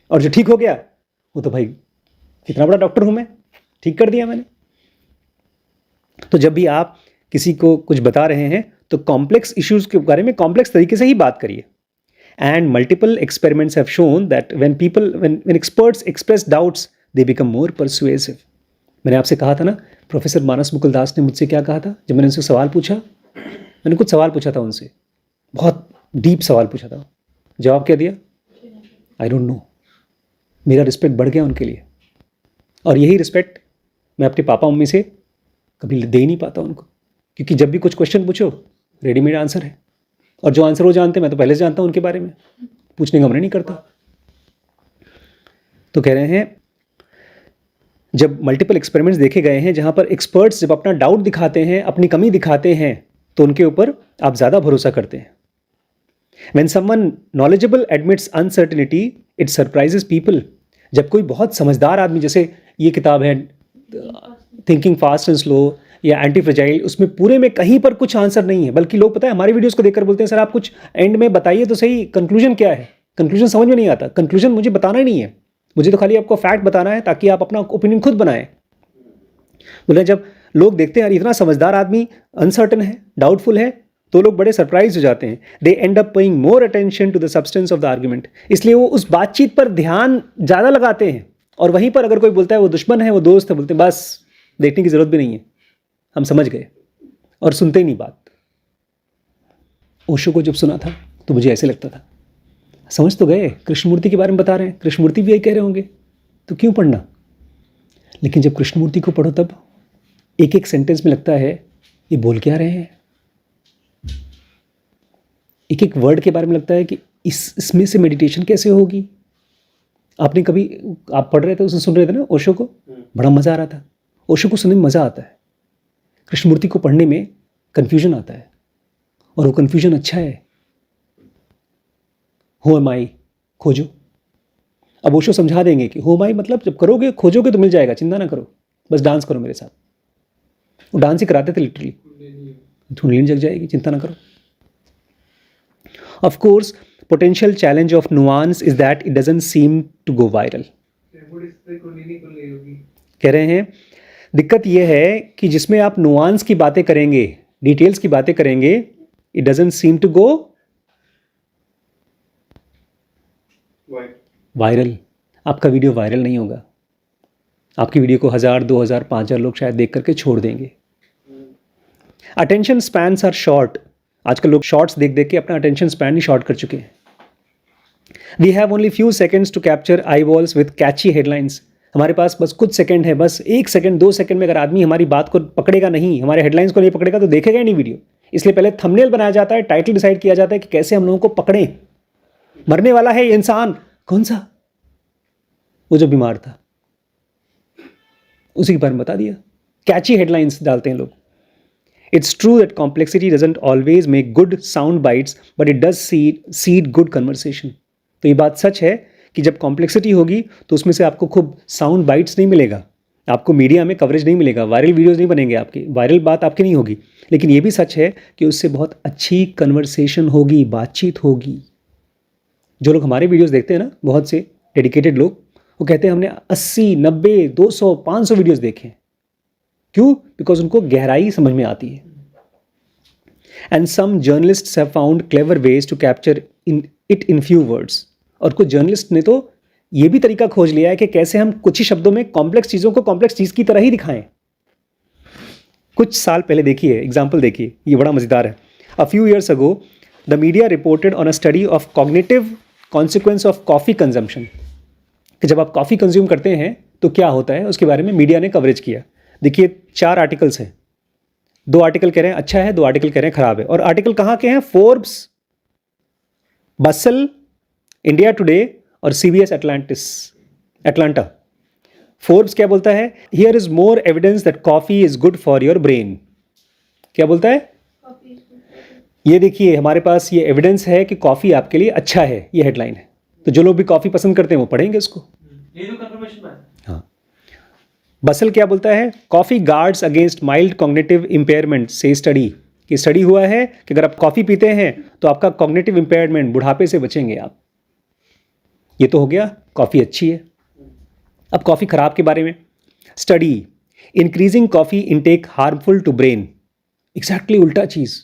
Speaker 1: और जो ठीक हो गया वो तो भाई कितना बड़ा डॉक्टर हूं मैं, ठीक कर दिया मैंने। तो जब भी आप किसी को कुछ बता रहे हैं तो कॉम्प्लेक्स इश्यूज के बारे में कॉम्प्लेक्स तरीके से ही बात करिए। And multiple experiments have shown that when experts express doubts they become more persuasive. मैंने आपसे कहा था ना, प्रोफेसर मानस मुकुल दास ने मुझसे क्या कहा था जब मैंने उनसे सवाल पूछा। मैंने कुछ सवाल पूछा था उनसे, बहुत डीप सवाल पूछा था, जवाब क्या दिया? I don't know. मेरा रिस्पेक्ट बढ़ गया उनके लिए, और यही रिस्पेक्ट मैं अपने पापा मम्मी से कभी दे ही नहीं पाता उनको, क्योंकि जब भी कुछ क्वेश्चन पूछो रेडीमेड आंसर है, और जो आंसर वो जानते हैं मैं तो पहले से जानता हूँ उनके बारे में, पूछने का मन नहीं करता। तो कह रहे हैं जब मल्टीपल एक्सपेरिमेंट्स देखे गए हैं जहाँ पर एक्सपर्ट्स जब अपना डाउट दिखाते हैं, अपनी कमी दिखाते हैं, तो उनके ऊपर आप ज़्यादा भरोसा करते हैं। When someone knowledgeable admits uncertainty, it surprises people. जब कोई बहुत समझदार आदमी, जैसे ये किताब है थिंकिंग फास्ट एंड स्लो या एंटी फ्रेजाइल, उसमें पूरे में कहीं पर कुछ आंसर नहीं है, बल्कि लोग पता है हमारी वीडियोस को देखकर बोलते हैं सर आप कुछ एंड में बताइए तो सही, कंक्लूजन क्या है। कंक्लूजन समझ में नहीं आता, कंक्लूजन मुझे बताना ही नहीं है, मुझे तो खाली आपको फैक्ट बताना है ताकि आप अपना ओपिनियन खुद बनाएं। बोले जब लोग देखते हैं यार इतना समझदार आदमी अनसर्टन है, डाउटफुल है, तो लोग बड़े सरप्राइज हो जाते हैं। They end up paying more attention to the substance of the argument. इसलिए वो उस बातचीत पर ध्यान ज़्यादा लगाते हैं, और वहीं पर अगर कोई बोलता है वो दुश्मन है वो दोस्त है, बोलते हैं बस देखने की ज़रूरत भी नहीं है, हम समझ गए, और सुनते ही नहीं बात। ओशो को जब सुना था तो मुझे ऐसे लगता था समझ तो गए, कृष्णमूर्ति के बारे में बता रहे हैं, कृष्णमूर्ति भी यही कह रहे होंगे तो क्यों पढ़ना। लेकिन जब कृष्णमूर्ति को पढ़ो तब एक एक सेंटेंस में लगता है ये बोल क्या रहे हैं, एक एक वर्ड के बारे में लगता है कि इसमें से मेडिटेशन कैसे होगी। आपने कभी, आप पढ़ रहे थे उसमें सुन रहे थे ना ओशो को, बड़ा मज़ा आ रहा था। ओशो को सुनने में मज़ा आता है, कृष्णमूर्ति को पढ़ने में कन्फ्यूजन आता है, और वो कन्फ्यूजन अच्छा है। हो एम आई खोजो, अब ओशो समझा देंगे कि हो एम आई मतलब जब करोगे खोजोगे तो मिल जाएगा, चिंता ना करो, बस डांस करो मेरे साथ। वो डांस ही कराते थे लिटरली, नींद जग जाएगी, चिंता ना करो। Of course, potential challenge of nuance is that it doesn't seem to go viral. कह रहे हैं दिक्कत यह है कि जिसमें आप नुआंस की बातें करेंगे, डिटेल्स की बातें करेंगे, it doesn't seem to go viral. आपका वीडियो वायरल नहीं होगा, आपकी वीडियो को 1000, 2000, 5000 लोग शायद देख करके छोड़ देंगे। Attention spans are short. आजकल लोग शॉर्ट्स देख देख के अपना अटेंशन स्पैन ही शॉर्ट कर चुके हैं। We have only few seconds to capture eyeballs with catchy headlines. हमारे पास बस कुछ सेकंड है, बस 1 सेकंड 2 सेकंड में अगर आदमी हमारी बात को पकड़ेगा नहीं, हमारे हेडलाइंस को नहीं पकड़ेगा तो देखेगा ही नहीं वीडियो। इसलिए पहले थंबनेल बनाया जाता है, टाइटल डिसाइड किया जाता है कि कैसे हम लोगों को पकड़ें। मरने वाला है ये इंसान, कौन सा? वो जो बीमार था, उसी के बारे में बता दिया। कैची हेडलाइंस डालते हैं लोग। It's true that complexity doesn't always make good sound bites, but it does seed good conversation. तो ये बात सच है कि जब कॉम्प्लेक्सिटी होगी तो उसमें से आपको खूब साउंड बाइट्स नहीं मिलेगा, आपको मीडिया में कवरेज नहीं मिलेगा, वायरल वीडियोस नहीं बनेंगे आपके, वायरल बात आपकी नहीं होगी। लेकिन ये भी सच है कि उससे बहुत अच्छी कन्वर्सेशन होगी, बातचीत होगी। जो लोग हमारे वीडियोस देखते हैं ना, बहुत से डेडिकेटेड लोग, वो कहते हैं हमने 80, 90, 200, 500 वीडियोस देखे हैं। क्यों? बिकॉज उनको गहराई समझ में आती है। And some journalists have found clever ways to capture in few words. और कुछ जर्नलिस्ट ने तो ये भी तरीका खोज लिया है कि कैसे हम कुछ ही शब्दों में कॉम्प्लेक्स चीज़ों को कॉम्प्लेक्स चीज़ की तरह ही दिखाएं। कुछ साल पहले देखिए, एग्जाम्पल देखिए, ये बड़ा मज़ेदार है। अ few years ago the media reported on a study of consequence of coffee consumption, कि जब आप कॉफ़ी कंज्यूम करते हैं तो क्या होता है, उसके बारे में मीडिया ने कवरेज किया। देखिए 4 आर्टिकल्स हैं, 2 आर्टिकल कह रहे हैं अच्छा है, 2 आर्टिकल कह रहे हैं खराब है। और आर्टिकल कहाँ के हैं? फोर्ब्स, बसल, इंडिया टुडे और CBS अटलांटा। फोर्ब्स क्या बोलता है? Here is more evidence that coffee is good for your brain. क्या बोलता है?
Speaker 3: कॉफी।
Speaker 1: ये देखिए हमारे पास ये एविडेंस है कि कॉफ़ी आपके लिए अच्छा है, ये हेडलाइन है। तो जो लोग भी कॉफ़ी पसंद करते हैं वो पढ़ेंगे इसको।
Speaker 2: ये तो कंफर्मेशन है।
Speaker 1: हाँ। बसल क्या बोलता है? Coffee guards against mild cognitive impairment से स्टडी, कि स्टडी हुआ है कि अगर आप कॉफ़ी पीते हैं तो आपका कॉग्निटिव इम्पेयरमेंट, बुढ़ापे से बचेंगे आप। ये तो हो गया कॉफ़ी अच्छी है। अब कॉफ़ी ख़राब के बारे में study, increasing coffee intake harmful to brain. Exactly उल्टा चीज़।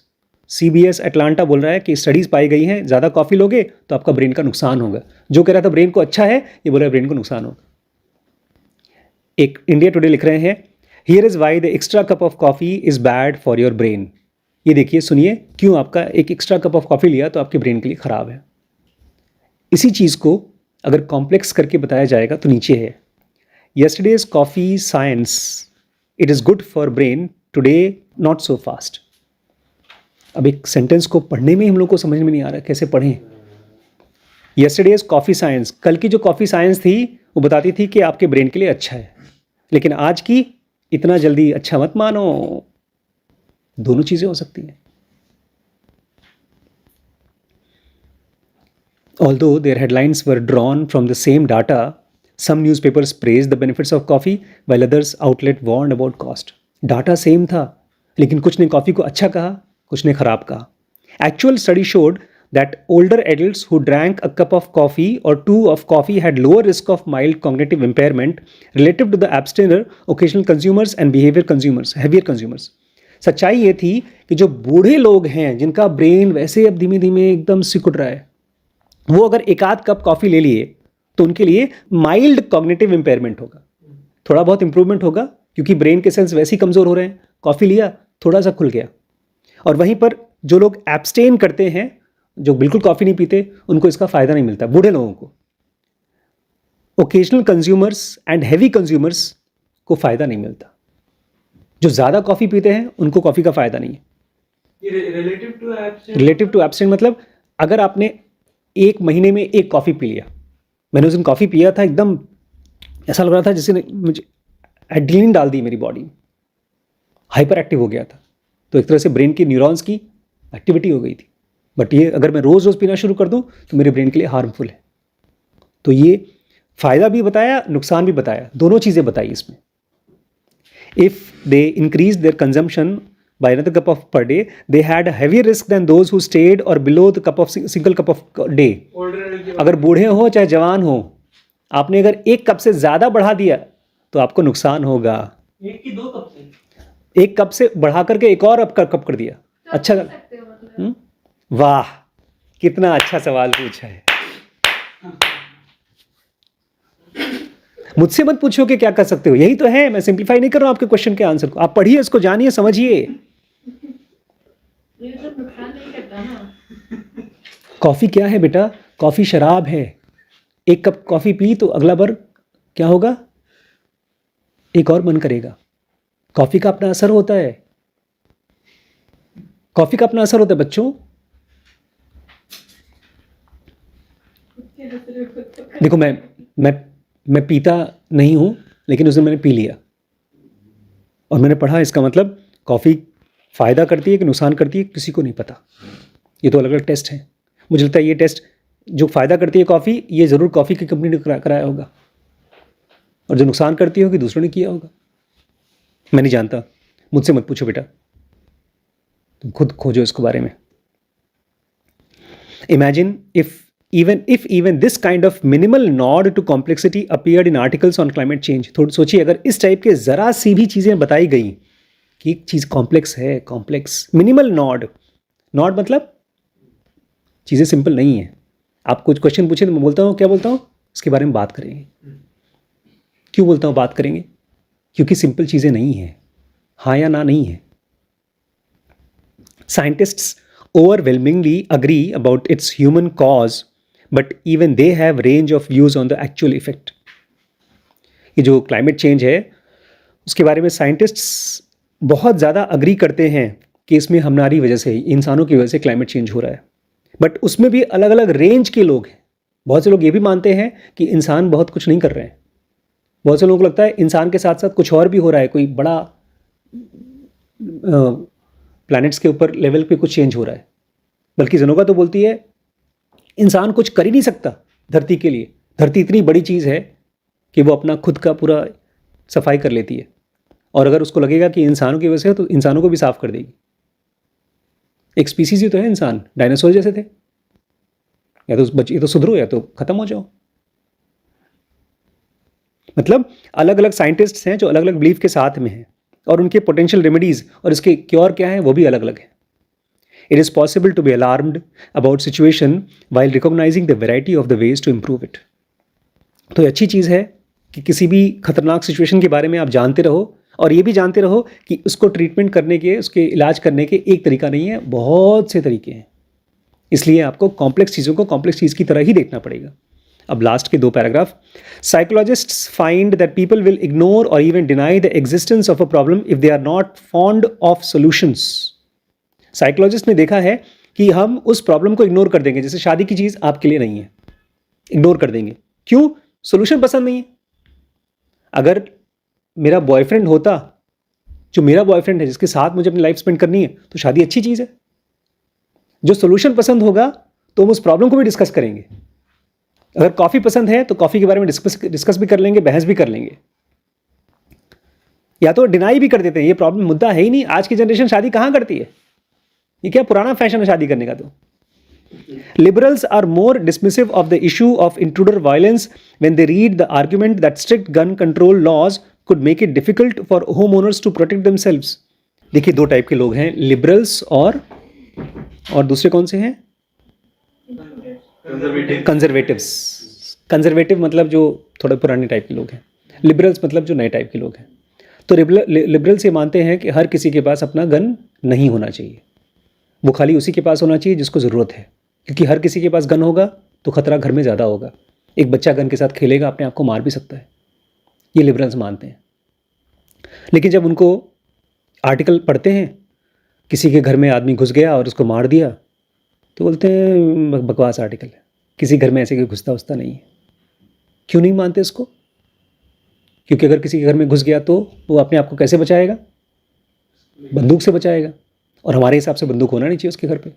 Speaker 1: CBS अटलांटा बोल रहा है कि स्टडीज़ पाई गई हैं ज़्यादा कॉफ़ी लोगे तो आपका ब्रेन का नुकसान होगा। जो कह रहा था ब्रेन को अच्छा है, ये बोल रहा है ब्रेन को नुकसान होगा। एक इंडिया टुडे लिख रहे हैं, here is why the extra cup of coffee is bad for your brain. ये देखिए, सुनिए क्यों आपका एक एक्स्ट्रा कप ऑफ कॉफ़ी लिया तो आपके ब्रेन के लिए ख़राब है। इसी चीज़ को अगर कॉम्प्लेक्स करके बताया जाएगा तो नीचे है, yesterday's coffee science, it is good for brain, today not so fast. अब एक सेंटेंस को पढ़ने में हम लोग को समझ में नहीं आ रहा कैसे पढ़ें। यस्टरडेज कॉफ़ी साइंस, कल की जो कॉफ़ी साइंस थी वो बताती थी कि आपके ब्रेन के लिए अच्छा है, लेकिन आज की इतना जल्दी अच्छा मत मानो, दोनों चीज़ें हो सकती हैं। Although their headlines were drawn from the same data, some newspapers praised the benefits of coffee while others outlet warned about cost. Data same था, लेकिन कुछ ने कॉफ़ी को अच्छा कहा, कुछ ने खराब कहा। Actual study showed that older adults who drank a cup of coffee or 2 of coffee had lower risk of mild cognitive impairment relative to the abstainer, occasional consumers and heavier consumers. सच्चाई ये थी कि जो बूढ़े लोग हैं जिनका brain वैसे अब धीमे धीमे एकदम सिकुड़ रहा है, वो अगर एक आध कप कॉफ़ी ले लिए तो उनके लिए माइल्ड कॉग्निटिव इम्पेयरमेंट होगा, थोड़ा बहुत इंप्रूवमेंट होगा, क्योंकि ब्रेन के सेल्स वैसे ही कमज़ोर हो रहे हैं। कॉफ़ी लिया, थोड़ा सा खुल गया। और वहीं पर जो लोग एब्सटेन करते हैं, जो बिल्कुल कॉफ़ी नहीं पीते, उनको इसका फ़ायदा नहीं मिलता, बूढ़े लोगों को। Occasional consumers and heavy consumers को फ़ायदा नहीं मिलता। जो ज़्यादा कॉफ़ी पीते हैं उनको कॉफ़ी का फ़ायदा नहीं है। रिलेटिव टू एब्सटेंट मतलब अगर आपने 1 महीने में 1 कॉफ़ी पी लिया, मैंने उस दिन कॉफ़ी पिया था, एकदम ऐसा लग रहा था जैसे मुझे एड्रेनलिन डाल दी मेरी बॉडी में, हाइपर एक्टिव हो गया था। तो एक तरह से ब्रेन की न्यूरॉन्स की एक्टिविटी हो गई थी। बट ये अगर मैं रोज़ रोज़ पीना शुरू कर दूं तो मेरे ब्रेन के लिए हार्मफुल है। तो ये फ़ायदा भी बताया, नुकसान भी बताया, दोनों चीज़ें बताई इसमें। If they increase their consumption by another cup of per day, they had a heavier risk than those who stayed or below the single cup of day. अगर बूढ़े हो चाहे जवान हो, आपने अगर 1 कप से ज़्यादा बढ़ा दिया तो आपको नुकसान होगा।
Speaker 2: 1 की 2 कप से,
Speaker 1: 1 कप से बढ़ा करके एक और कप कर दिया। अच्छा, वाह कितना अच्छा सवाल पूछा है। मुझसे मत पूछो कि क्या कर सकते हो, यही तो है, मैं सिंप्लीफाई नहीं कर रहा हूं आपके क्वेश्चन के आंसर को। आप पढ़िए, इसको जानिए, समझिए।
Speaker 3: ये सब नुकसान नहीं करता ना।
Speaker 1: कॉफ़ी क्या है बेटा? कॉफ़ी शराब है। 1 कप कॉफ़ी पी तो अगला बार क्या होगा? एक और मन करेगा। कॉफ़ी का अपना असर होता है, कॉफ़ी का अपना असर होता है बच्चों। देखो मैं पीता नहीं हूँ, लेकिन उस दिन मैंने पी लिया और मैंने पढ़ा, इसका मतलब कॉफ़ी फ़ायदा करती है कि नुकसान करती है किसी को नहीं पता। ये तो अलग अलग टेस्ट हैं। मुझे लगता है ये टेस्ट जो फ़ायदा करती है कॉफ़ी, ये ज़रूर कॉफ़ी की कंपनी ने कराया होगा, और जो नुकसान करती होगी दूसरों ने किया होगा। मैं नहीं जानता, मुझसे मत पूछो बेटा, तुम खुद खोजो इसके बारे में। Imagine if even this kind of minimal nod to complexity appeared in articles on climate change. थोड़ी सोचिए, अगर इस टाइप के ज़रा सी भी चीज़ें बताई गई कि एक चीज़ कॉम्प्लेक्स है, कॉम्प्लेक्स, मिनिमल नॉड मतलब चीज़ें सिंपल नहीं है। आप कुछ क्वेश्चन पूछे तो मैं बोलता हूँ, क्या बोलता हूँ, इसके बारे में बात करेंगे। क्यों बोलता हूँ बात करेंगे? क्योंकि सिंपल चीज़ें नहीं हैं, हाँ या ना नहीं है। Scientists overwhelmingly agree about its human cause, but even they have range of views on the actual effect. ये जो क्लाइमेट चेंज है उसके बारे में साइंटिस्ट्स बहुत ज़्यादा अग्री करते हैं कि इसमें हमारी वजह से, इंसानों की वजह से क्लाइमेट चेंज हो रहा है। बट उसमें भी अलग अलग रेंज के लोग हैं। बहुत से लोग ये भी मानते हैं कि इंसान बहुत कुछ नहीं कर रहे हैं। बहुत से लोगों को लगता है इंसान के साथ साथ कुछ और भी हो रहा है, कोई बड़ा प्लैनेट्स के ऊपर लेवल पे कुछ चेंज हो रहा है। बल्कि जनोगा तो बोलती है इंसान कुछ कर ही नहीं सकता धरती के लिए। धरती इतनी बड़ी चीज़ है कि वो अपना खुद का पूरा सफाई कर लेती है, और अगर उसको लगेगा कि इंसानों की वजह से है तो इंसानों को भी साफ कर देगी। एक स्पीसीज ही तो है इंसान, डायनासोर जैसे थे। या तो ये तो सुधरो या तो खत्म हो जाओ। मतलब अलग अलग साइंटिस्ट्स हैं जो अलग अलग बिलीफ के साथ में हैं, और उनके पोटेंशियल रेमेडीज और इसके क्योर क्या हैं वो भी अलग अलग हैं। It is possible to be alarmed about situation while recognising the variety of the ways to improve it. तो ये अच्छी चीज़ है कि किसी भी खतरनाक सिचुएशन के बारे में आप जानते रहो, और ये भी जानते रहो कि उसको ट्रीटमेंट करने के, उसके इलाज करने के एक तरीका नहीं है, बहुत से तरीके हैं। इसलिए आपको कॉम्प्लेक्स चीज़ों को कॉम्प्लेक्स चीज़ की तरह ही देखना पड़ेगा। अब लास्ट के 2 paragraph. Psychologists find that people will ignore or even deny the existence of a problem if they are not fond of solutions. Psychologist ने देखा है कि हम उस प्रॉब्लम को इग्नोर कर देंगे, जैसे शादी की चीज़ आपके लिए नहीं है, इग्नोर कर देंगे। क्यों? सोल्यूशन पसंद नहीं है। अगर मेरा बॉयफ्रेंड होता, जो मेरा बॉयफ्रेंड है, जिसके साथ मुझे अपनी लाइफ स्पेंड करनी है, तो शादी अच्छी चीज़ है। जो सोल्यूशन पसंद होगा तो हम उस प्रॉब्लम को भी डिस्कस करेंगे। अगर कॉफ़ी पसंद है तो कॉफ़ी के बारे में डिस्कस भी कर लेंगे, बहस भी कर लेंगे। या तो डिनाई भी कर देते हैं, ये प्रॉब्लम मुद्दा है ही नहीं। आज की जनरेशन शादी कहाँ करती है? ये क्या पुराना फैशन है शादी करने का? तो liberals are more dismissive of the issue of intruder violence when they read the argument that strict gun control laws could make it difficult for homeowners to protect themselves. देखिए 2 टाइप के लोग हैं, liberals और दूसरे कौन से हैं? Conservatives. Conservative मतलब जो थोड़े पुराने टाइप के लोग हैं, लिबरल्स मतलब जो नए टाइप के लोग हैं। तो लिबरल्स ये मानते हैं कि हर किसी के पास अपना गन नहीं होना चाहिए, वो खाली उसी के पास होना चाहिए जिसको ज़रूरत है, क्योंकि हर किसी के पास गन होगा तो खतरा घर में ज़्यादा होगा। एक बच्चा गन के साथ खेलेगा, अपने आप को मार भी सकता है। ये लिबरल्स मानते हैं। लेकिन जब उनको आर्टिकल पढ़ते हैं, किसी के घर में आदमी घुस गया और उसको मार दिया, तो बोलते हैं बकवास आर्टिकल है, किसी घर में ऐसे कोई घुसता उसता नहीं है। क्यों नहीं मानते इसको? क्योंकि अगर किसी के घर में घुस गया तो वो अपने आप को कैसे बचाएगा? बंदूक से बचाएगा, और हमारे हिसाब से बंदूक होना नहीं चाहिए उसके घर पे।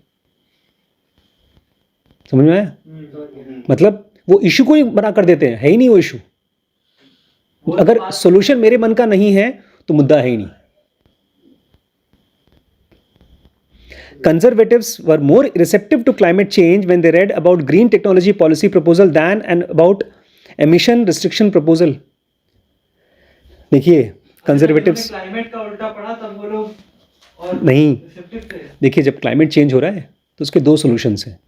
Speaker 1: समझ में आया? मतलब वो इशू को ही बना कर देते हैं, है ही नहीं वो इशू। अगर सॉल्यूशन मेरे मन का नहीं है तो मुद्दा है ही नहीं। Conservatives were more receptive to climate change when they read about green technology policy proposal than and about emission restriction proposal. देखिए कंजर्वेटिव्स
Speaker 2: क्लाइमेट का उल्टा पड़ा तब वो लोग और
Speaker 1: नहीं,
Speaker 2: receptive थे।
Speaker 1: देखिए जब क्लाइमेट चेंज हो रहा है तो उसके 2 सॉल्यूशंस हैं।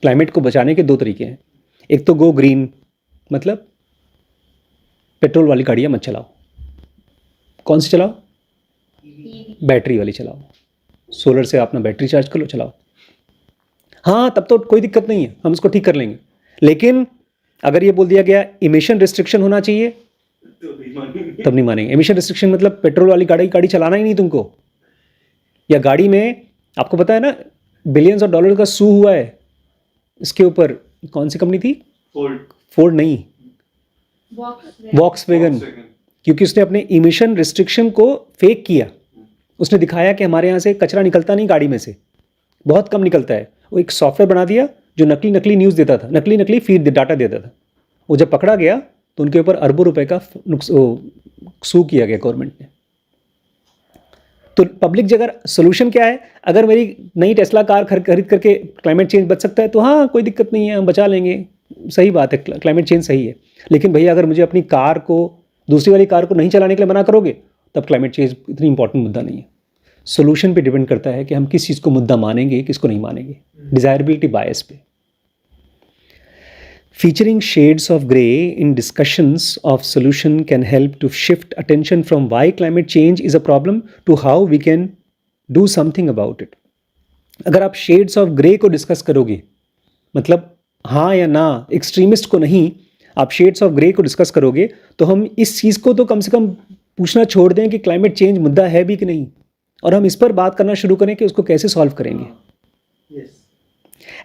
Speaker 1: क्लाइमेट को बचाने के 2 तरीके हैं। एक तो गो ग्रीन, मतलब पेट्रोल वाली गाड़ियाँ मत चलाओ। कौन सी चलाओ? बैटरी वाली चलाओ। सोलर से अपना बैटरी चार्ज कर लो, चलाओ। हाँ, तब तो कोई दिक्कत नहीं है, हम उसको ठीक कर लेंगे। लेकिन अगर ये बोल दिया गया इमिशन रिस्ट्रिक्शन होना चाहिए, तब नहीं मानेंगे। इमिशन रिस्ट्रिक्शन मतलब पेट्रोल वाली गाड़ी चलाना ही नहीं तुमको। या गाड़ी में आपको पता है ना, बिलियंस ऑफ डॉलर का सू हुआ है इसके ऊपर। कौन सी कंपनी थी? फोर्ड नहीं, वॉक्सवैगन। क्योंकि उसने अपने इमिशन रिस्ट्रिक्शन को फेक किया। उसने दिखाया कि हमारे यहाँ से कचरा निकलता नहीं गाड़ी में से, बहुत कम निकलता है। वो एक सॉफ्टवेयर बना दिया जो नकली न्यूज़ देता था, नकली फीड डाटा देता था। वो जब पकड़ा गया तो उनके ऊपर अरबों रुपए का सू किया गया गवर्नमेंट ने। तो पब्लिक जगह सोल्यूशन क्या है? अगर मेरी नई टेस्ला कार खरीद करके क्लाइमेट चेंज बच सकता है तो हाँ, कोई दिक्कत नहीं है, हम बचा लेंगे। सही बात है, क्लाइमेट चेंज सही है। लेकिन भैया अगर मुझे अपनी कार को, दूसरी वाली कार को नहीं चलाने के लिए मना करोगे, तब क्लाइमेट चेंज इतनी इंपॉर्टेंट मुद्दा नहीं है। सोल्यूशन पे डिपेंड करता है कि हम किस चीज़ को मुद्दा मानेंगे, किसको नहीं मानेंगे। डिज़ायरेबिलिटी बायस पे। Featuring shades of grey in discussions of solution can help to shift attention from why climate change is a problem to how we can do something about it. अगर आप shades of grey को discuss करोगे, मतलब हाँ या ना, extremist को नहीं, आप शेड्स ऑफ ग्रे को डिस्कस करोगे तो हम इस चीज़ को तो कम से कम पूछना छोड़ दें कि क्लाइमेट चेंज मुद्दा है भी कि नहीं, और हम इस पर बात करना शुरू करें कि उसको कैसे सॉल्व करेंगे.
Speaker 2: Yes.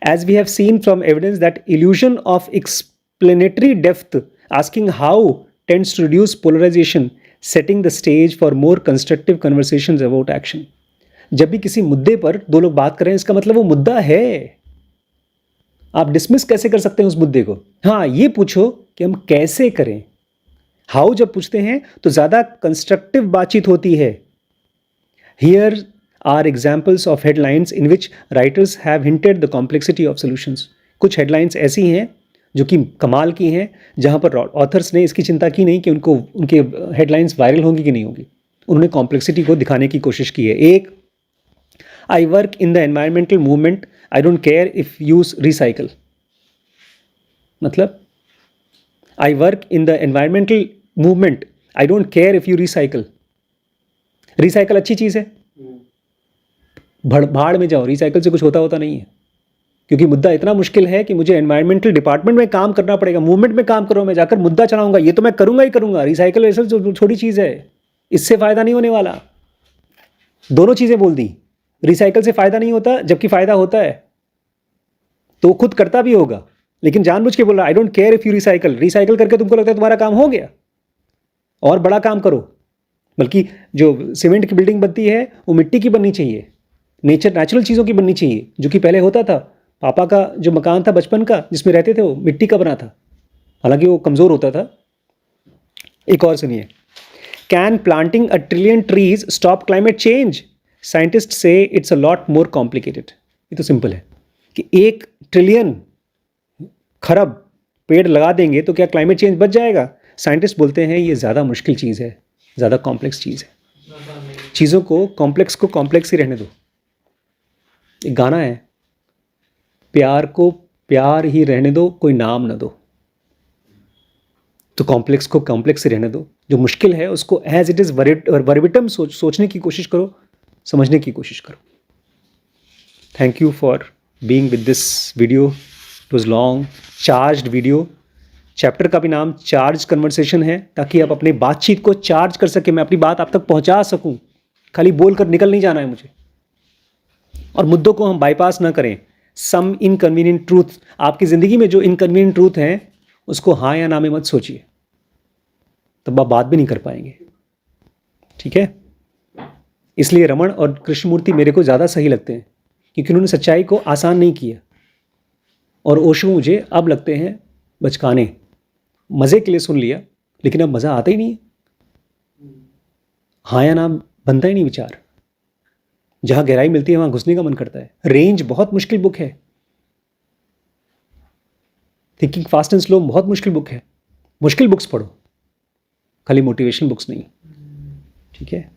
Speaker 1: As we have seen from evidence that illusion of explanatory depth asking how tends to reduce polarization, setting the stage for more constructive conversations about action. जब भी किसी मुद्दे पर दो लोग बात करें इसका मतलब वो मुद्दा है. आप डिसमिस कैसे कर सकते हैं उस मुद्दे को? हाँ, ये पूछो कि हम कैसे करें. हाउ जब पूछते हैं तो ज़्यादा कंस्ट्रक्टिव बातचीत होती है. Here are examples of headlines in which writers have hinted the complexity of solutions. कुछ हेडलाइंस ऐसी हैं जो कि कमाल की हैं, जहाँ पर ऑथर्स ने इसकी चिंता की नहीं कि उनके हेडलाइंस वायरल होंगी कि नहीं होंगी. उन्होंने कॉम्प्लेक्सिटी को दिखाने की कोशिश की है. एक, I work in the environmental movement, I don't care if you recycle. मतलब I work in the environmental movement, I don't care if you recycle. Recycle अच्छी चीज़ है, भाड़ में जाओ, रिसाइकल से कुछ होता नहीं है. क्योंकि मुद्दा इतना मुश्किल है कि मुझे एनवायरमेंटल डिपार्टमेंट में काम करना पड़ेगा, मूवमेंट में काम करो, मैं जाकर मुद्दा चलाऊंगा, ये तो मैं करूंगा ही करूंगा. रिसाइकल वैसे जो छोटी चीज़ है, इससे फ़ायदा नहीं होने वाला. दोनों चीज़ें बोल दी. रिसाइकल से फ़ायदा नहीं होता, जबकि फ़ायदा होता है, तो खुद करता भी होगा, लेकिन जानबूझ के बोल रहा आई don't care if you recycle. Recycle करके तुमको लगता है तुम्हारा काम हो गया, और बड़ा काम करो. बल्कि जो सीमेंट की बिल्डिंग बनती है वो मिट्टी की बननी चाहिए, नेचुरल चीज़ों की बननी चाहिए. जो कि पहले होता था, पापा का जो मकान था बचपन का जिसमें रहते थे वो मिट्टी का बना था, हालांकि वो कमज़ोर होता था. एक और सुनिए. Can planting a trillion trees stop climate change? Scientist say it's a lot more complicated. ये तो सिंपल है कि 1 ट्रिलियन खरब पेड़ लगा देंगे तो क्या क्लाइमेट चेंज बच जाएगा? साइंटिस्ट बोलते हैं ये ज़्यादा मुश्किल चीज़ है, ज़्यादा कॉम्प्लेक्स चीज़ है. चीज़ों को कॉम्प्लेक्स ही रहने दो. एक गाना है, प्यार को प्यार ही रहने दो, कोई नाम न दो. तो कॉम्प्लेक्स को कॉम्प्लेक्स ही रहने दो. जो मुश्किल है उसको एज इट इज़ वर्बिटम सोचने की कोशिश करो, समझने की कोशिश करो. Thank you for being with this video. It was long, charged video. Chapter का भी नाम चार्ज कन्वर्सेशन है, ताकि आप अपनी बातचीत को चार्ज कर सकें, मैं अपनी बात आप तक पहुंचा सकूं. खाली बोल कर निकल नहीं जाना है मुझे. और मुद्दों को हम बाईपास ना करें. सम इनकन्वीनियंट ट्रूथ, आपकी ज़िंदगी में जो इनकन्वीनियंट ट्रूथ हैं उसको हाँ या ना में मत सोचिए, तब आप बात भी नहीं कर पाएंगे. ठीक है? इसलिए रमन और कृष्णमूर्ति मेरे को ज़्यादा सही लगते हैं, क्योंकि उन्होंने सच्चाई को आसान नहीं किया. और ओशो मुझे अब लगते हैं बचकाने. मज़े के लिए सुन लिया, लेकिन अब मज़ा आता ही नहीं है. हाँ या ना बनता ही नहीं विचार. जहाँ गहराई मिलती है वहाँ घुसने का मन करता है. रेंज बहुत मुश्किल बुक है. थिंकिंग फास्ट एंड स्लो बहुत मुश्किल बुक है. मुश्किल बुक्स पढ़ो, खाली मोटिवेशन बुक्स नहीं. ठीक है?